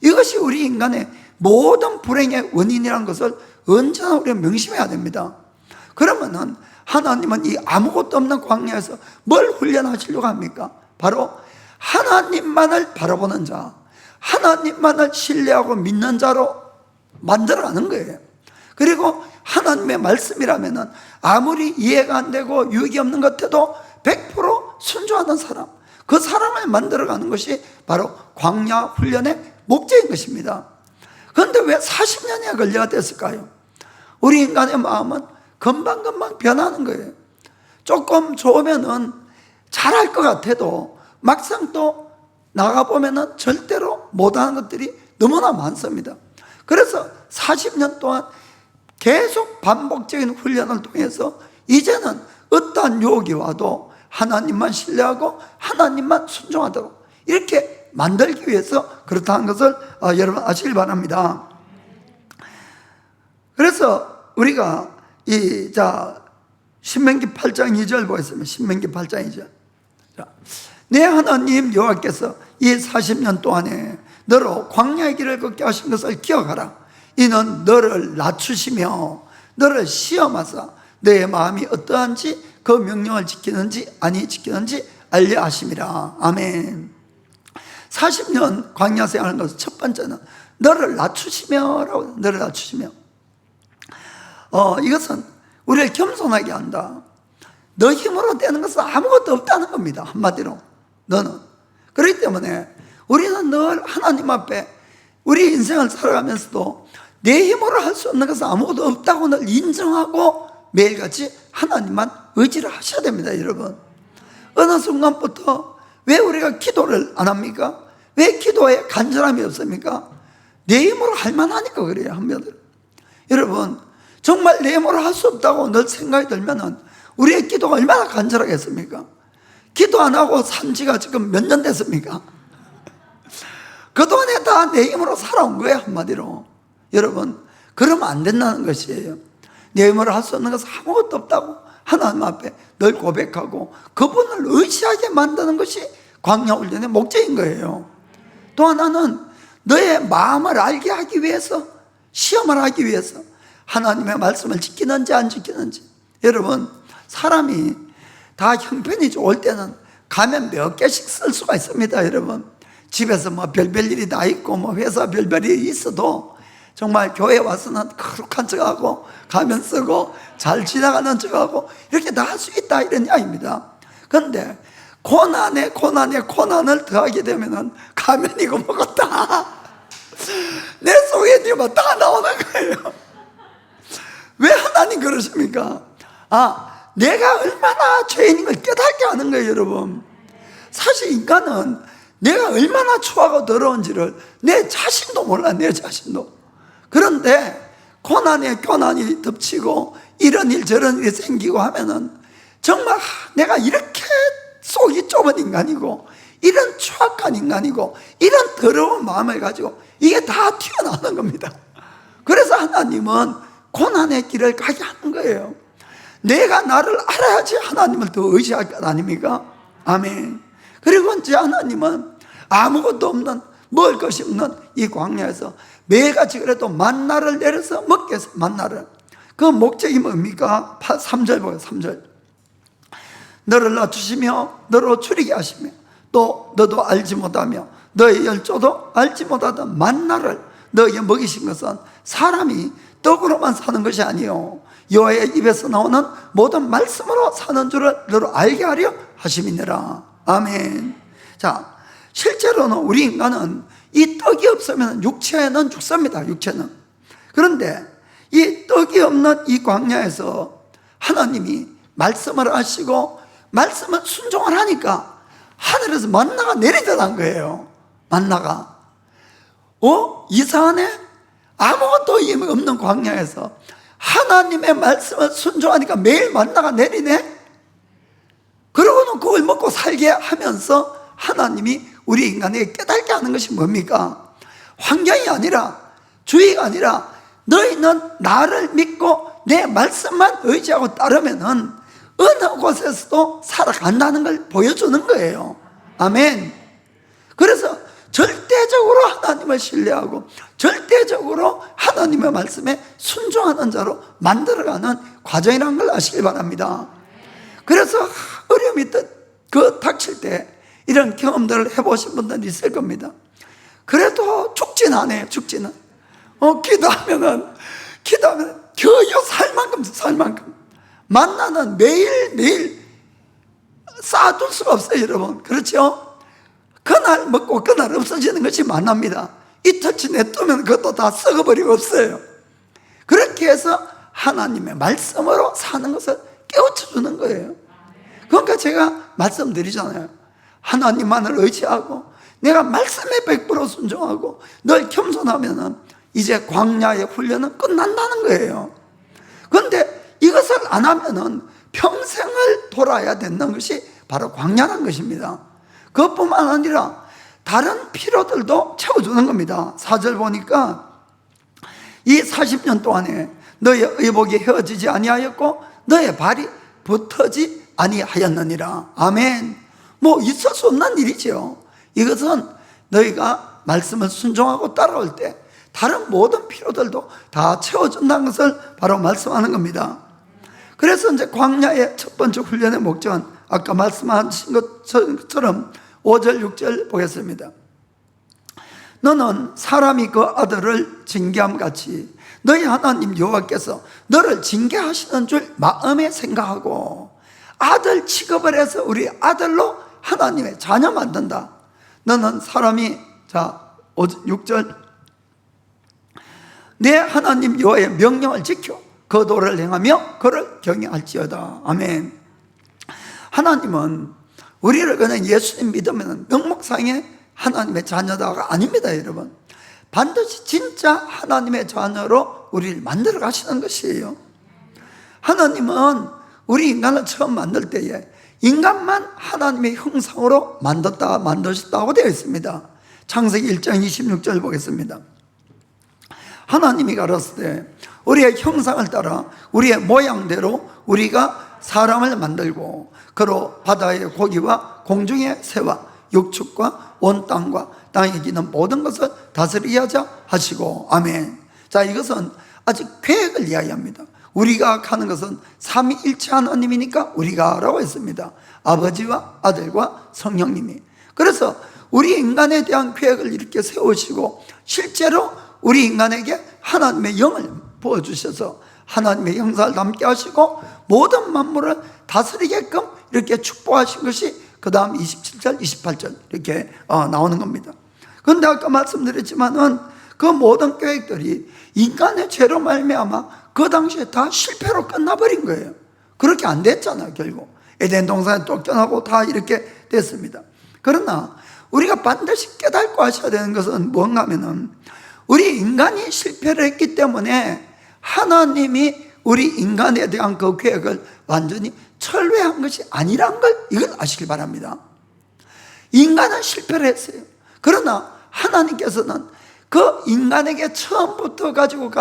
이것이 우리 인간의 모든 불행의 원인이라는 것을 언제나 우리가 명심해야 됩니다. 그러면은 하나님은 이 아무것도 없는 광야에서 뭘 훈련하시려고 합니까? 바로 하나님만을 바라보는 자, 하나님만을 신뢰하고 믿는 자로 만들어가는 거예요. 그리고 하나님의 말씀이라면은 아무리 이해가 안 되고 유익이 없는 것 같아도 100% 순종하는 사람, 그 사람을 만들어가는 것이 바로 광야 훈련의 목적인 것입니다. 그런데 왜 40년이나 걸려야 됐을까요? 우리 인간의 마음은 금방금방 변하는 거예요. 조금 좋으면은 잘할 것 같아도 막상 또 나가보면은 절대로 못하는 것들이 너무나 많습니다. 그래서 40년 동안 계속 반복적인 훈련을 통해서 이제는 어떠한 유혹이 와도 하나님만 신뢰하고 하나님만 순종하도록 이렇게 만들기 위해서 그렇다는 것을 여러분 아시길 바랍니다. 그래서 우리가 신명기 8장 2절 보겠습니다. 신명기 8장 2절. 내 하나님 여호와께서 이 40년 동안에 너로 광야의 길을 걷게 하신 것을 기억하라. 이는 너를 낮추시며 너를 시험하사 너의 마음이 어떠한지 그 명령을 지키는지 아니 지키는지 알려 하심이라. 아멘. 40년 광야 생활하는 것은 첫 번째는 너를 낮추시며라고. 너를 낮추시며. 이것은 우리를 겸손하게 한다. 너 힘으로 되는 것은 아무것도 없다는 겁니다. 한마디로 너는. 그렇기 때문에 우리는 늘 하나님 앞에 우리 인생을 살아가면서도 내 힘으로 할 수 없는 것은 아무것도 없다고 늘 인정하고 매일같이 하나님만 의지를 하셔야 됩니다. 여러분, 어느 순간부터 왜 우리가 기도를 안 합니까? 왜 기도에 간절함이 없습니까? 내 힘으로 할 만하니까 그래요. 한마디로. 여러분, 정말 내 힘으로 할 수 없다고 늘 생각이 들면은 우리의 기도가 얼마나 간절하겠습니까? 기도 안 하고 산 지가 지금 몇 년 됐습니까? 그동안에 다 내 힘으로 살아온 거예요. 한마디로. 여러분, 그러면 안 된다는 것이에요. 내 힘으로 할 수 없는 것은 아무것도 없다고 하나님 앞에 늘 고백하고 그분을 의지하게 만드는 것이 광야 훈련의 목적인 거예요. 또 하나는 너의 마음을 알게 하기 위해서, 시험을 하기 위해서 하나님의 말씀을 지키는지 안 지키는지. 여러분, 사람이 다 형편이 좋을 때는 가면 몇 개씩 쓸 수가 있습니다. 여러분, 집에서 뭐 별별 일이 다 있고 뭐 회사 별별 일이 있어도 정말 교회 와서는 거룩한 척하고 가면 쓰고 잘 지나가는 척하고 이렇게 다 할 수 있다, 이런 이야기입니다. 그런데 고난에 고난을 더하게 되면은 가면이고 뭐고 다 내 속에 니가 다 나오는 거예요. 왜 하나님 그러십니까? 내가 얼마나 죄인인 걸 깨닫게 하는 거예요. 여러분, 사실 인간은 내가 얼마나 추하고 더러운지를 내 자신도 몰라. 내 자신도. 그런데 고난이 덮치고 이런 일 저런 일이 생기고 하면은 정말 내가 이렇게 속이 좁은 인간이고 이런 추악한 인간이고 이런 더러운 마음을 가지고 이게 다 튀어나오는 겁니다. 그래서 하나님은 고난의 길을 가게 하는 거예요. 내가 나를 알아야지 하나님을 더 의지할 것 아닙니까? 아멘. 그리고 이제 하나님은 아무것도 없는, 먹을 것이 없는 이 광야에서 매일같이 그래도 만나를 내려서 먹게 해서 만나를. 그 목적이 뭡니까? 3절 보세요. 3절. 너를 낮추시며 너로 줄이게 하시며 또 너도 알지 못하며 너의 열조도 알지 못하던 만나를 너에게 먹이신 것은 사람이 떡으로만 사는 것이 아니요 여호와의 입에서 나오는 모든 말씀으로 사는 줄을 너로 알게 하려 하심이니라. 아멘. 자, 실제로는 우리 인간은 이 떡이 없으면 육체는 죽습니다. 육체는. 그런데 이 떡이 없는 이 광야에서 하나님이 말씀을 하시고 말씀을 순종을 하니까 하늘에서 만나가 내리더란 거예요. 만나가. 이상하네? 아무것도 힘이 없는 광야에서 하나님의 말씀을 순종하니까 매일 만나가 내리네? 그러고는 그걸 먹고 살게 하면서 하나님이 우리 인간에게 깨닫게 하는 것이 뭡니까? 환경이 아니라, 주의가 아니라 너희는 나를 믿고 내 말씀만 의지하고 따르면은 어느 곳에서도 살아간다는 걸 보여주는 거예요. 아멘. 그래서 절대적으로 하나님을 신뢰하고 절대적으로 하나님의 말씀에 순종하는 자로 만들어가는 과정이라는 걸 아시기 바랍니다. 그래서 어려움이 닥칠 때 이런 경험들을 해보신 분들이 있을 겁니다. 그래도 죽지는 않아요. 죽지는. 기도하면 겨우 살 만큼 만나는 매일 쌓아둘 수가 없어요, 여러분. 그렇죠? 그날 먹고 그날 없어지는 것이 만납니다. 이틀치 내두면 그것도 다 썩어버리고 없어요. 그렇게 해서 하나님의 말씀으로 사는 것을 깨우쳐주는 거예요. 그러니까 제가 말씀드리잖아요. 하나님만을 의지하고 내가 말씀에 100% 순종하고 늘 겸손하면은 이제 광야의 훈련은 끝난다는 거예요. 그런데 이것을 안 하면은 평생을 돌아야 되는 것이 바로 광야란 것입니다. 그것뿐만 아니라 다른 피로들도 채워주는 겁니다. 4절 보니까 이 40년 동안에 너의 의복이 헤어지지 아니하였고 너의 발이 붙어지 아니하였느니라. 아멘. 뭐 있을 수 없는 일이죠. 이것은 너희가 말씀을 순종하고 따라올 때 다른 모든 피로들도 다 채워준다는 것을 바로 말씀하는 겁니다. 그래서 이제 광야의 첫 번째 훈련의 목적은 아까 말씀하신 것처럼 5절 6절 보겠습니다. 너는 사람이 그 아들을 징계함같이 너희 하나님 여호와께서 너를 징계하시는 줄 마음에 생각하고 아들 취급을 해서 우리 아들로 하나님의 자녀 만든다. 너는 사람이 6절 내 하나님 여호와의 명령을 지켜 그 도를 행하며 그를 경외할지어다. 아멘. 하나님은 우리를 그냥 예수님 믿으면 명목상의 하나님의 자녀다가 아닙니다, 여러분. 반드시 진짜 하나님의 자녀로 우리를 만들어 가시는 것이에요. 하나님은 우리 인간을 처음 만들 때에 인간만 하나님의 형상으로 만드셨다고 되어 있습니다. 창세기 1장 26절 보겠습니다. 하나님이 가라사대 때 우리의 형상을 따라 우리의 모양대로 우리가 사람을 만들고 그로 바다의 고기와 공중의 새와 육축과 온 땅과 땅에 기는 모든 것을 다스리게 하자 하시고. 아멘. 자, 이것은 아직 계획을 이야기합니다. 우리가 가는 것은 삼위일체 하나님이니까 우리가 라고 했습니다. 아버지와 아들과 성령님이. 그래서 우리 인간에 대한 계획을 이렇게 세우시고 실제로 우리 인간에게 하나님의 영을 부어주셔서 하나님의 형상을 담게 하시고 모든 만물을 다스리게끔 이렇게 축복하신 것이 그 다음 27절 28절 이렇게 나오는 겁니다. 그런데 아까 말씀드렸지만은 그 모든 계획들이 인간의 죄로 말미암아 그 당시에 다 실패로 끝나버린 거예요. 그렇게 안 됐잖아요. 결국 에덴 동산에 쫓겨나고 다 이렇게 됐습니다. 그러나 우리가 반드시 깨닫고 하셔야 되는 것은 뭔가 하면은 우리 인간이 실패를 했기 때문에 하나님이 우리 인간에 대한 그 계획을 완전히 철회한 것이 아니란 걸 이걸 아시길 바랍니다. 인간은 실패를 했어요. 그러나 하나님께서는 그 인간에게 처음부터 가지고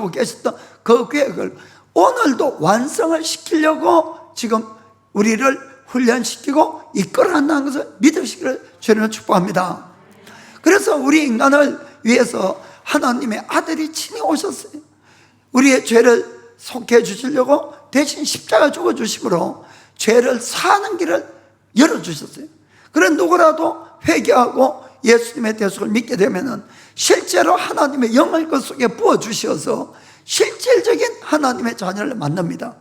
계셨던 그 계획을 오늘도 완성을 시키려고 지금 우리를 훈련시키고 이끌어간다는 것을 믿으시기를 주님을 축복합니다. 그래서 우리 인간을 위해서 하나님의 아들이 친히 오셨어요. 우리의 죄를 속해 주시려고 대신 십자가 죽어주심으로 죄를 사는 길을 열어주셨어요. 그래 누구라도 회개하고 예수님의 대속을 믿게 되면은 실제로 하나님의 영을 그 속에 부어주셔서 실질적인 하나님의 자녀를 만납니다.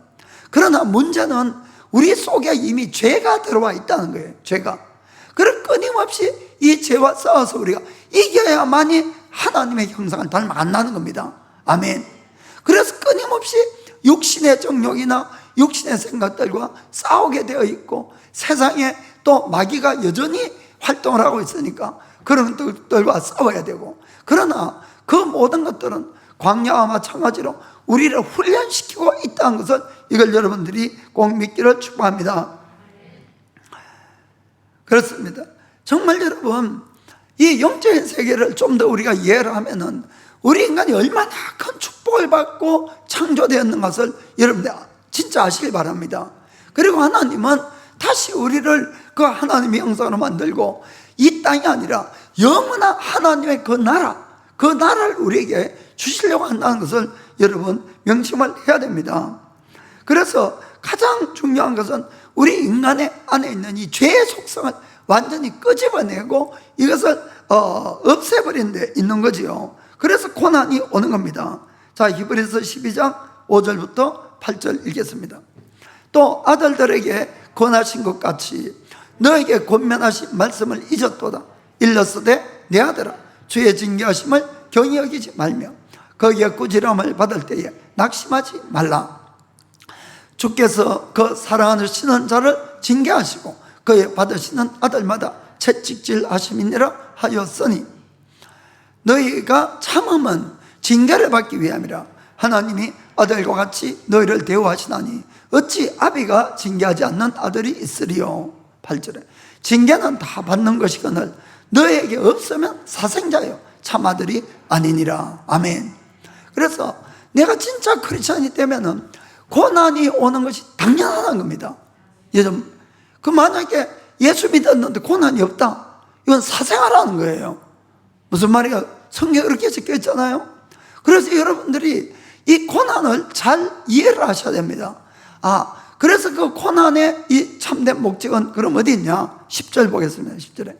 그러나 문제는 우리 속에 이미 죄가 들어와 있다는 거예요. 죄가. 그래 끊임없이 이 죄와 싸워서 우리가 이겨야만이 하나님의 형상을 닮아간다는 겁니다. 아멘. 그래서 끊임없이 육신의 정욕이나 육신의 생각들과 싸우게 되어 있고 세상에 또 마귀가 여전히 활동을 하고 있으니까 그런 것들과 싸워야 되고, 그러나 그 모든 것들은 광야와 마찬가지로 우리를 훈련시키고 있다는 것을 이걸 여러분들이 꼭 믿기를 축복합니다. 그렇습니다. 정말 여러분 이 영적인 세계를 좀 더 우리가 이해를 하면은 우리 인간이 얼마나 큰 축복을 받고 창조되었는 것을 여러분들 진짜 아시길 바랍니다. 그리고 하나님은 다시 우리를 그 하나님의 형상으로 만들고 이 땅이 아니라 영원한 하나님의 그 나라를 우리에게 주시려고 한다는 것을 여러분 명심을 해야 됩니다. 그래서 가장 중요한 것은 우리 인간의 안에 있는 이 죄의 속성을 완전히 끄집어내고 이것을 없애버리는 데 있는 거지요. 그래서 고난이 오는 겁니다. 자, 히브리서 12장 5절부터 8절 읽겠습니다. 또 아들들에게 권하신 것 같이 너에게 권면하신 말씀을 잊었도다. 일렀으되 내 아들아 주의 징계하심을 경히 여기지 말며 거기에 꾸지람을 받을 때에 낙심하지 말라. 주께서 그 사랑하시는 자를 징계하시고 그의 받으시는 아들마다 채찍질 하심이니라 하였으니 너희가 참음은 징계를 받기 위함이라. 하나님이 아들과 같이 너희를 대우하시나니 어찌 아비가 징계하지 않는 아들이 있으리요. 8절에 징계는 다 받는 것이거늘 너희에게 없으면 사생자요 참 아들이 아니니라. 아멘. 그래서 내가 진짜 크리스찬이 되면은 고난이 오는 것이 당연하다는 겁니다. 요즘 만약에 예수 믿었는데 고난이 없다, 이건 사생아라는 거예요. 무슨 말이야? 성경에 그렇게 적혀 있잖아요. 그래서 여러분들이 이 고난을 잘 이해를 하셔야 됩니다. 그래서 그 고난의 이 참된 목적은 그럼 어디 있냐? 10절 보겠습니다. 10절에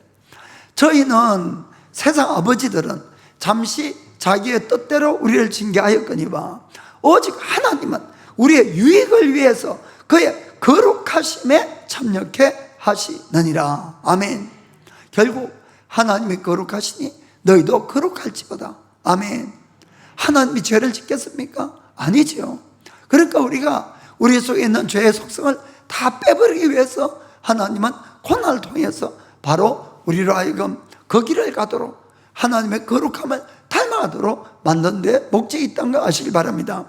저희는 세상 아버지들은 잠시 자기의 뜻대로 우리를 징계하였거니와 오직 하나님은 우리의 유익을 위해서 그의 거룩하심에 참여케 하시느니라. 아멘. 결국 하나님이 거룩하시니 너희도 거룩할지보다. 아멘. 하나님이 죄를 짓겠습니까? 아니죠. 그러니까 우리가 우리 속에 있는 죄의 속성을 다 빼버리기 위해서 하나님은 고난을 통해서 바로 우리로 하여금 그 길을 가도록 하나님의 거룩함을 닮아가도록 만든 데 목적이 있다는 거 아시길 바랍니다.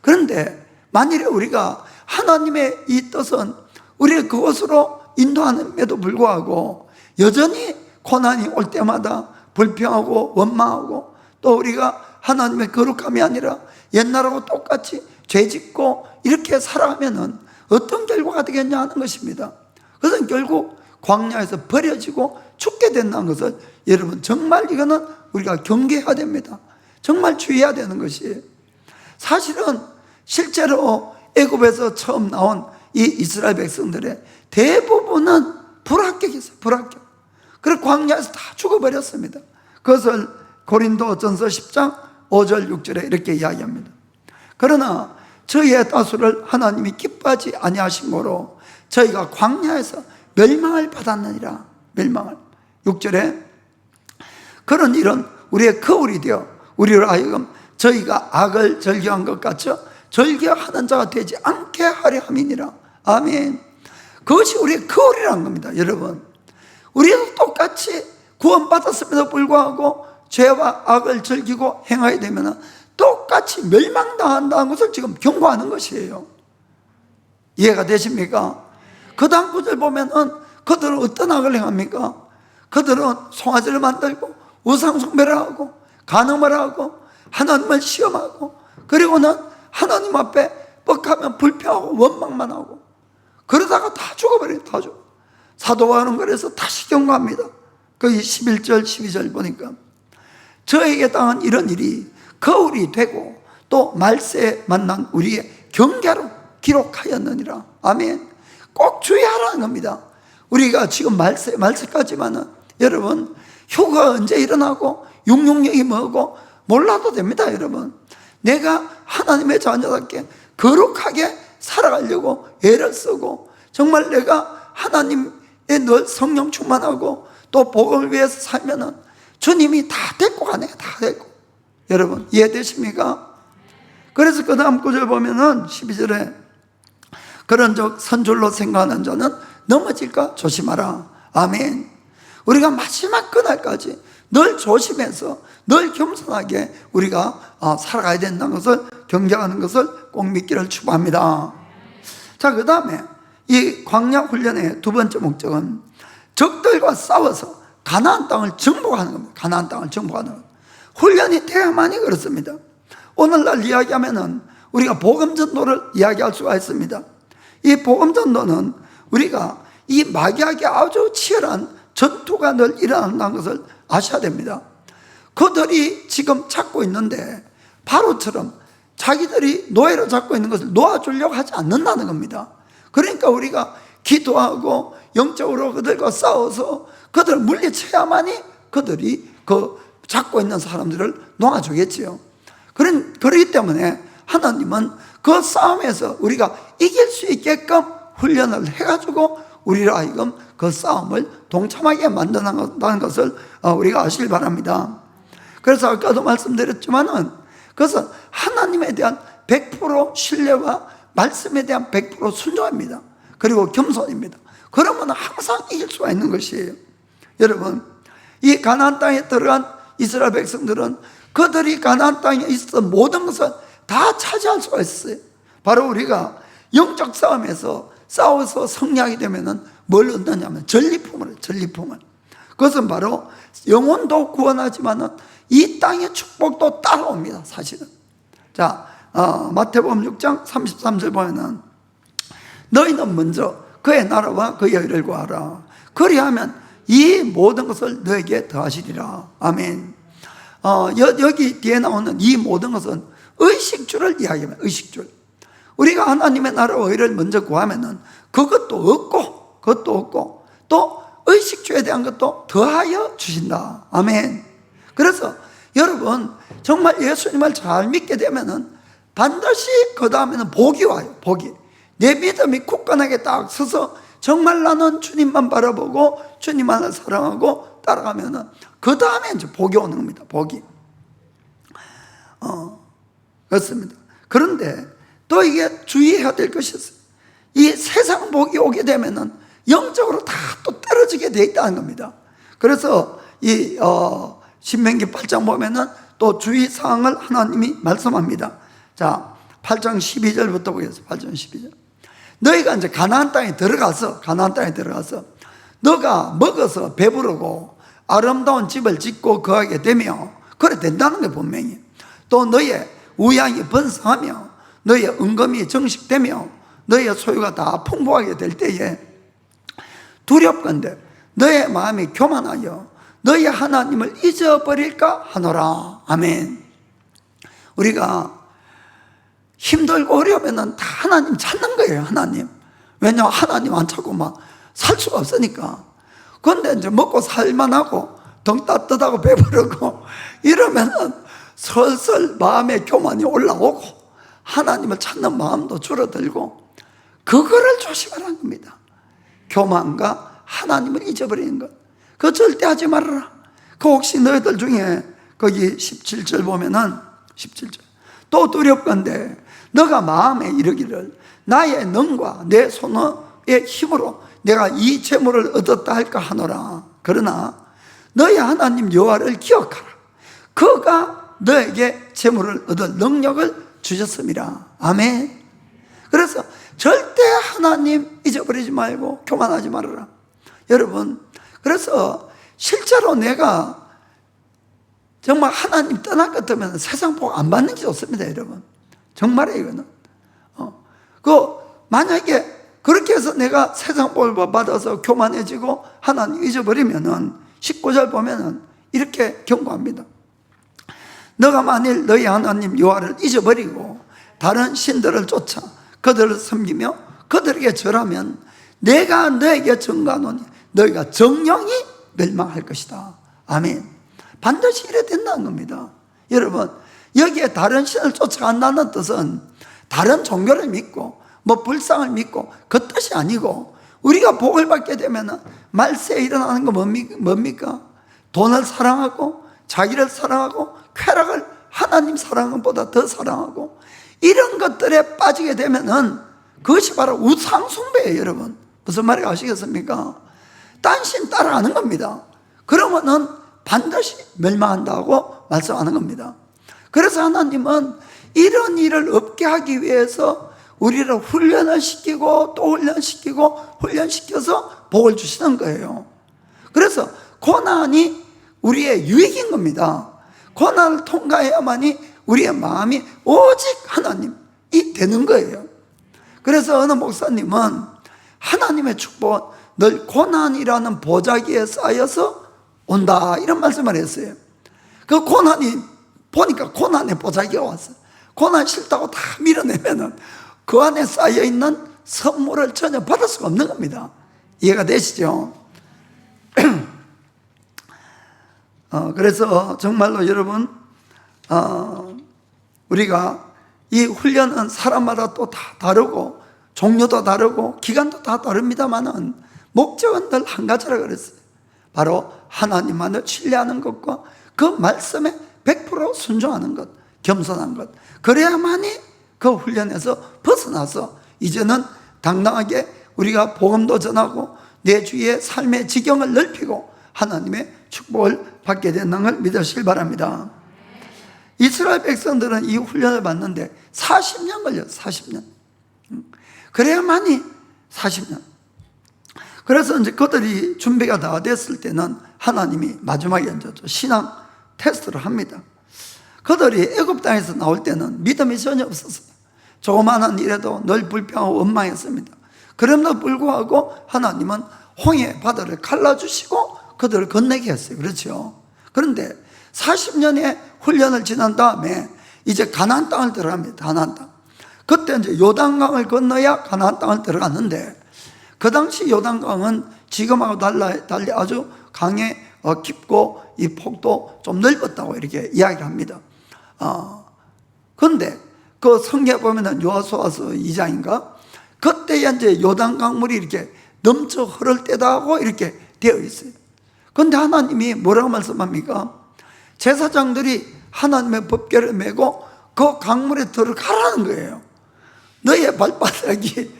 그런데 만일에 우리가 하나님의 이 뜻은 우리를 그곳으로 인도하는데도 불구하고 여전히 고난이 올 때마다 불평하고 원망하고 또 우리가 하나님의 거룩함이 아니라 옛날하고 똑같이 죄짓고 이렇게 살아가면은 어떤 결과가 되겠냐 하는 것입니다. 그것은 결국 광야에서 버려지고 죽게 된다는 것을 여러분 정말 이거는 우리가 경계해야 됩니다. 정말 주의해야 되는 것이에요. 사실은 실제로 애굽에서 처음 나온 이 이스라엘 백성들의 대부분은 불합격이었어요. 불합격. 그래서 광야에서 다 죽어버렸습니다. 그것을 고린도전서 10장 5절 6절에 이렇게 이야기합니다. 그러나 저희의 다수를 하나님이 기뻐하지 아니하신 거로 저희가 광야에서 멸망을 받았느니라. 멸망을. 6절에 그런 일은 우리의 거울이 되어 우리로 하여금 저희가 악을 절개한 것 같이 절개하는 자가 되지 않게 하려 함이니라. 아멘. 그것이 우리의 거울이라는 겁니다. 여러분, 우리도 똑같이 구원받았음에도 불구하고 죄와 악을 즐기고 행하게 되면 똑같이 멸망당한다는 것을 지금 경고하는 것이에요. 이해가 되십니까? 그 다음 구절 보면은 그들은 어떤 악을 행합니까? 그들은 송아지를 만들고 우상숭배를 하고 간음을 하고 하나님을 시험하고 그리고는 하나님 앞에 뻑하면 불평하고 원망만 하고 그러다가 다 죽어버려요. 다 죽어. 사도 바울은 그래서 다시 경고합니다. 거기 11절 12절 보니까 저에게 당한 이런 일이 거울이 되고 또 말세에 만난 우리의 경계로 기록하였느니라. 아멘. 꼭 주의하라는 겁니다. 우리가 지금 말세까지만은 여러분 휴가 언제 일어나고 육육력이 뭐고 몰라도 됩니다. 여러분, 내가 하나님의 자녀답게 거룩하게 살아가려고 애를 쓰고 정말 내가 하나님의 늘 성령 충만하고 또 복음을 위해서 살면은 주님이 다 데리고 가네요. 다 데리고. 여러분 이해되십니까? 그래서 그 다음 구절 보면은 12절에 그런즉 선줄로 생각하는 자는 넘어질까 조심하라. 아멘. 우리가 마지막 그날까지 늘 조심해서 늘 겸손하게 우리가 살아가야 된다는 것을 경계하는 것을 꼭 믿기를 축복합니다. 자, 그 다음에 이 광야 훈련의 두 번째 목적은 적들과 싸워서 가나안 땅을 정복하는 겁니다. 가나안 땅을 정복하는 겁니다. 훈련이 돼야만이 그렇습니다. 오늘날 이야기하면은 우리가 복음전도를 이야기할 수가 있습니다. 이 복음전도는 우리가 이 막약의 아주 치열한 전투가 늘 일어난다는 것을 아셔야 됩니다. 그들이 지금 잡고 있는데 바로처럼 자기들이 노예로 잡고 있는 것을 놓아주려고 하지 않는다는 겁니다. 그러니까 우리가 기도하고 영적으로 그들과 싸워서 그들을 물리쳐야만이 그들이 그 잡고 있는 사람들을 놓아주겠지요. 그렇기 때문에 하나님은 그 싸움에서 우리가 이길 수 있게끔 훈련을 해가지고 우리를 하여금 그 싸움을 동참하게 만든다는 것을 우리가 아시길 바랍니다. 그래서 아까도 말씀드렸지만은 그것은 하나님에 대한 100% 신뢰와 말씀에 대한 100% 순종입니다. 그리고 겸손입니다. 그러면 항상 이길 수가 있는 것이에요. 여러분, 이 가나안 땅에 들어간 이스라엘 백성들은 그들이 가나안 땅에 있었던 모든 것을 다 차지할 수가 있어요. 바로 우리가 영적 싸움에서 싸워서 승리하게 되면은 뭘 얻느냐면 전리품을. 그것은 바로 영혼도 구원하지만은 이 땅의 축복도 따라옵니다, 사실은. 자, 마태복음 6장 33절 보면은 너희는 먼저 그의 나라와 그의 의를 구하라. 그리하면 이 모든 것을 너에게 더하시리라. 아멘. 여기 뒤에 나오는 이 모든 것은 의식주를 이야기합니다. 의식주. 우리가 하나님의 나라와 의를 먼저 구하면은 그것도 없고 또 의식주에 대한 것도 더하여 주신다. 아멘. 그래서 여러분 정말 예수님을 잘 믿게 되면은 반드시 그 다음에는 복이 와요. 복이. 내 믿음이 굳건하게 딱 서서 정말 나는 주님만 바라보고 주님만을 사랑하고 따라가면은 그 다음에 이제 복이 오는 겁니다. 복이. 그렇습니다. 그런데 또 이게 주의해야 될 것이 있어요. 이 세상 복이 오게 되면은 영적으로 다 또 떨어지게 돼 있다는 겁니다. 그래서 이 신명기 8장 보면은 또 주의사항을 하나님이 말씀합니다. 자, 8장 12절부터 보겠습니다. 8장 12절. 너희가 이제 가나안 땅에 들어가서 너가 먹어서 배부르고 아름다운 집을 짓고 거하게 되며, 그래 된다는 게 분명히. 또 너의 우양이 번성하며 너의 은검이 정식되며 너의 소유가 다 풍부하게 될 때에 두렵건대 너의 마음이 교만하여 너희 하나님을 잊어버릴까 하노라. 아멘. 우리가 힘들고 어려우면 다 하나님 찾는 거예요. 하나님. 왜냐하면 하나님 안 찾고 막 살 수가 없으니까. 그런데 이제 먹고 살만하고 덩 따뜻하고 배부르고 이러면은 슬슬 마음의 교만이 올라오고 하나님을 찾는 마음도 줄어들고, 그거를 조심하라는 겁니다. 교만과 하나님을 잊어버리는 것. 그거 절대 하지 말아라. 그 혹시 너희들 중에 거기 17절 보면은 17절. 또 두렵건대 너가 마음에 이르기를 나의 능과 내 손의 힘으로 내가 이 재물을 얻었다 할까 하노라. 그러나 너희 하나님 여호와를 기억하라. 그가 너에게 재물을 얻을 능력을 주셨음이라. 아멘. 그래서 절대 하나님 잊어버리지 말고 교만하지 말아라. 여러분, 그래서 실제로 내가 정말 하나님 떠날 것 같으면 세상 복 안 받는 게 좋습니다, 여러분. 정말이에요, 이거는. 만약에 그렇게 해서 내가 세상 복을 받아서 교만해지고 하나님 잊어버리면은 19절 보면은 이렇게 경고합니다. 너가 만일 너희 하나님 여호와를 잊어버리고 다른 신들을 쫓아 그들을 섬기며 그들에게 절하면 내가 너에게 증거하노니 너희가 정령이 멸망할 것이다. 아멘. 반드시 이래 된다는 겁니다. 여러분, 여기에 다른 신을 쫓아간다는 뜻은 다른 종교를 믿고 뭐 불상을 믿고 그 뜻이 아니고, 우리가 복을 받게 되면 말세에 일어나는 거 뭡니까? 돈을 사랑하고 자기를 사랑하고 쾌락을 하나님 사랑하는 것보다 더 사랑하고, 이런 것들에 빠지게 되면은 그것이 바로 우상 숭배예요. 여러분, 무슨 말인지 아시겠습니까? 딴 신 따라가는 겁니다. 그러면은 반드시 멸망한다고 말씀하는 겁니다. 그래서 하나님은 이런 일을 없게 하기 위해서 우리를 훈련을 시키고 또 훈련시켜서 복을 주시는 거예요. 그래서 고난이 우리의 유익인 겁니다. 고난을 통과해야만이 우리의 마음이 오직 하나님이 되는 거예요. 그래서 어느 목사님은 하나님의 축복은 늘 고난이라는 보자기에 쌓여서 온다, 이런 말씀을 했어요. 그 고난이 보니까 고난의 보자기가 왔어요. 고난 싫다고 다 밀어내면은 그 안에 쌓여있는 선물을 전혀 받을 수가 없는 겁니다. 이해가 되시죠? 그래서 정말로 여러분, 우리가 이 훈련은 사람마다 또 다 다르고 종류도 다르고 기간도 다 다릅니다만은 목적은 늘 한 가지라 그랬어요. 바로 하나님만을 신뢰하는 것과 그 말씀에 100% 순종하는 것, 겸손한 것. 그래야만이 그 훈련에서 벗어나서 이제는 당당하게 우리가 복음도 전하고 내 주위의 삶의 지경을 넓히고 하나님의 축복을 받게 되는 걸 믿으시길 바랍니다. 이스라엘 백성들은 이 훈련을 받는데 40년 걸렸어요. 40년. 그래야만이 40년. 그래서 이제 그들이 준비가 다 됐을 때는 하나님이 마지막에 이제 신앙 테스트를 합니다. 그들이 애굽 땅에서 나올 때는 믿음이 전혀 없었어요. 조그마한 일에도 늘 불평하고 원망했습니다. 그럼에도 불구하고 하나님은 홍해 바다를 갈라주시고 그들을 건너게 했어요. 그렇죠? 그런데 40년의 훈련을 지난 다음에 이제 가나안 땅을 들어갑니다. 가나안 땅. 그때 이제 요단강을 건너야 가나안 땅을 들어갔는데, 그 당시 요단강은 지금하고 달리 아주 강에 깊고 이 폭도 좀 넓었다고 이렇게 이야기를 합니다. 그런데 그 성경에 보면은 여호수아서 2장인가? 그때 이제 요단강물이 이렇게 넘쳐 흐를 때다고 이렇게 되어 있어요. 그런데 하나님이 뭐라고 말씀합니까? 제사장들이 하나님의 법궤를 메고 그 강물에 들어가라는 거예요. 너의 발바닥이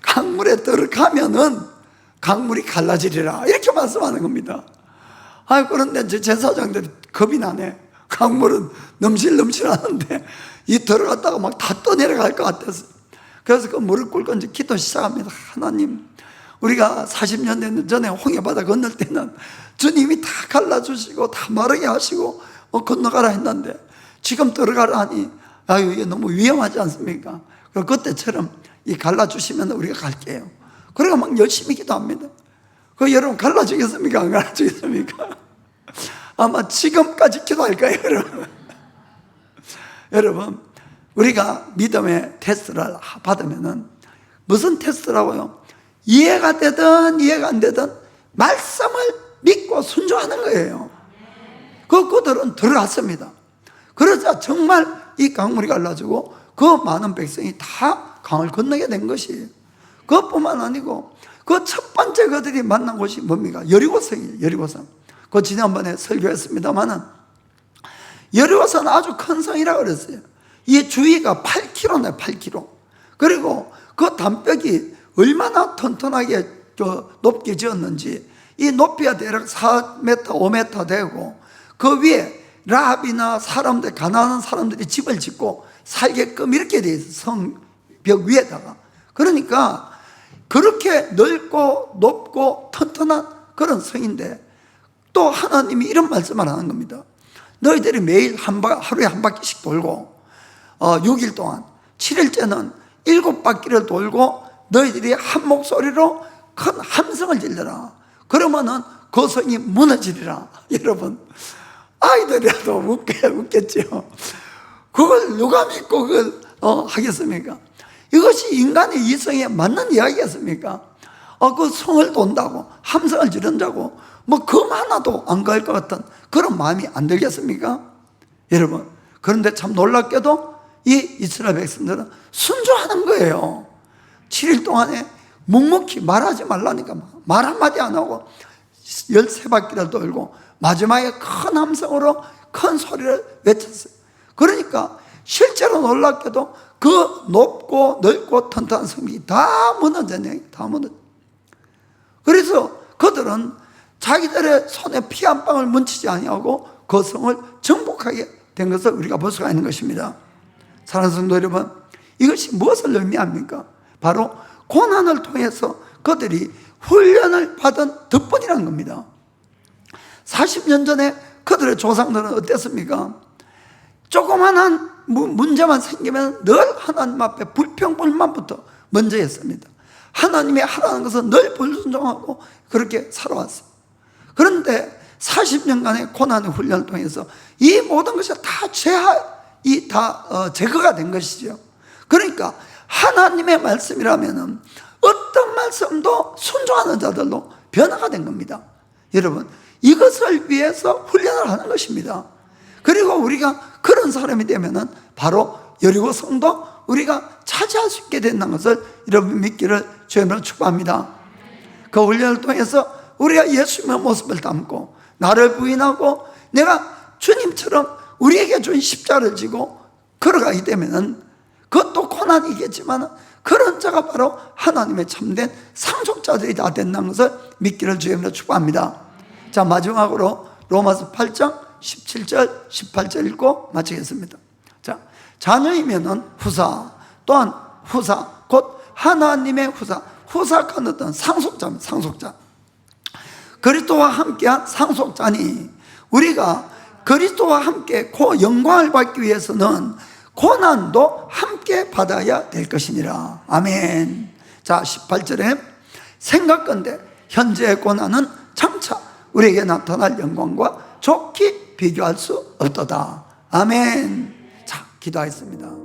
강물에 들어가면은 강물이 갈라지리라, 이렇게 말씀하는 겁니다. 그런데 이제 제사장들이 겁이 나네. 강물은 넘실넘실하는데 이 들어갔다가 막 다 떠내려갈 것 같아서. 그래서 그 무릎 꿇고 이제 기도 시작합니다. 하나님, 우리가 40년 전에 홍해바다 건널 때는 주님이 다 갈라주시고 다 마르게 하시고 건너가라 했는데 지금 들어가라 하니 이게 너무 위험하지 않습니까? 그리고 그때처럼 이 갈라주시면 우리가 갈게요. 그래서 막 열심히 기도합니다. 그 여러분 갈라주겠습니까? 안 갈라주겠습니까? 아마 지금까지 기도할 거예요, 여러분. 여러분, 우리가 믿음의 테스트를 받으면은 무슨 테스트라고요? 이해가 되든 이해가 안 되든 말씀을 믿고 순종하는 거예요. 그들은 들어갔습니다. 그러자 정말 이 강물이 갈라지고 그 많은 백성이 다 강을 건너게 된 것이에요. 그것뿐만 아니고 그 첫 번째 그들이 만난 곳이 뭡니까? 여리고성이에요. 여리고성. 그 지난번에 설교했습니다만은 여리고성은 아주 큰 성이라고 그랬어요. 이 주위가 8km네, 8km. 그리고 그 담벽이 얼마나 튼튼하게 높게 지었는지, 이 높이가 대략 4m, 5m 되고 그 위에 라합이나 사람들, 가난한 사람들이 집을 짓고 살게끔 이렇게 돼 있어요. 성벽 위에다가. 그러니까 그렇게 넓고 높고 튼튼한 그런 성인데 또 하나님이 이런 말씀을 하는 겁니다. 너희들이 매일 하루에 한 바퀴씩 돌고 6일 동안 7일째는 7바퀴를 돌고 너희들이 한 목소리로 큰 함성을 질러라. 그러면은 그 성이 무너지리라. 여러분, 아이들이라도 웃겠죠. 그걸 누가 믿고 그걸 하겠습니까? 이것이 인간의 이성에 맞는 이야기겠습니까? 그 성을 돈다고 함성을 지른다고 뭐 검 하나도 안 갈 것 같은 그런 마음이 안 들겠습니까? 여러분, 그런데 참 놀랍게도 이 이스라엘 백성들은 순종하는 거예요. 7일 동안에 묵묵히 말하지 말라니까 말 한마디 안 하고 13바퀴를 돌고 마지막에 큰 함성으로 큰 소리를 외쳤어요. 그러니까 실제로 놀랍게도 그 높고 넓고 튼튼한 성이 다 무너졌네요. 다 무너졌어요. 그래서 그들은 자기들의 손에 피 한 방울 묻히지 아니하고 그 성을 정복하게 된 것을 우리가 볼 수가 있는 것입니다. 사랑하는 성도 여러분, 이것이 무엇을 의미합니까? 바로 고난을 통해서 그들이 훈련을 받은 덕분이라는 겁니다. 40년 전에 그들의 조상들은 어땠습니까? 조그만한 문제만 생기면 늘 하나님 앞에 불평불만부터 먼저 했습니다. 하나님이 하라는 것은 늘 불순종하고 그렇게 살아왔어요. 그런데 40년간의 고난의 훈련을 통해서 이 모든 것이 다 제거가 된 것이죠. 그러니까 하나님의 말씀이라면 어떤 말씀도 순종하는 자들로 변화가 된 겁니다. 여러분, 이것을 위해서 훈련을 하는 것입니다. 그리고 우리가 그런 사람이 되면은 바로 여리고 성도 우리가 차지할 수 있게 된다는 것을 여러분 믿기를 주님으로 축복합니다. 그 훈련을 통해서 우리가 예수님의 모습을 담고 나를 부인하고 내가 주님처럼 우리에게 준 십자가를 지고 걸어가게 되면은 그것도 고난이겠지만 그런 자가 바로 하나님의 참된 상속자들이 다 된다는 것을 믿기를 주님으로 축복합니다. 자, 마지막으로 로마서 8장 17절 18절 읽고 마치겠습니다. 자, 자녀이면은 후사, 또한 후사 곧 하나님의 후사가 어떤 상속자입니다. 상속자. 그리스도와 함께한 상속자니 우리가 그리스도와 함께 그 영광을 받기 위해서는 고난도 함께 받아야 될 것이니라. 아멘. 자, 18절에 생각건대 현재의 고난은 장차 우리에게 나타날 영광과 좋게 비교할 수 없도다. 아멘. 자, 기도하겠습니다.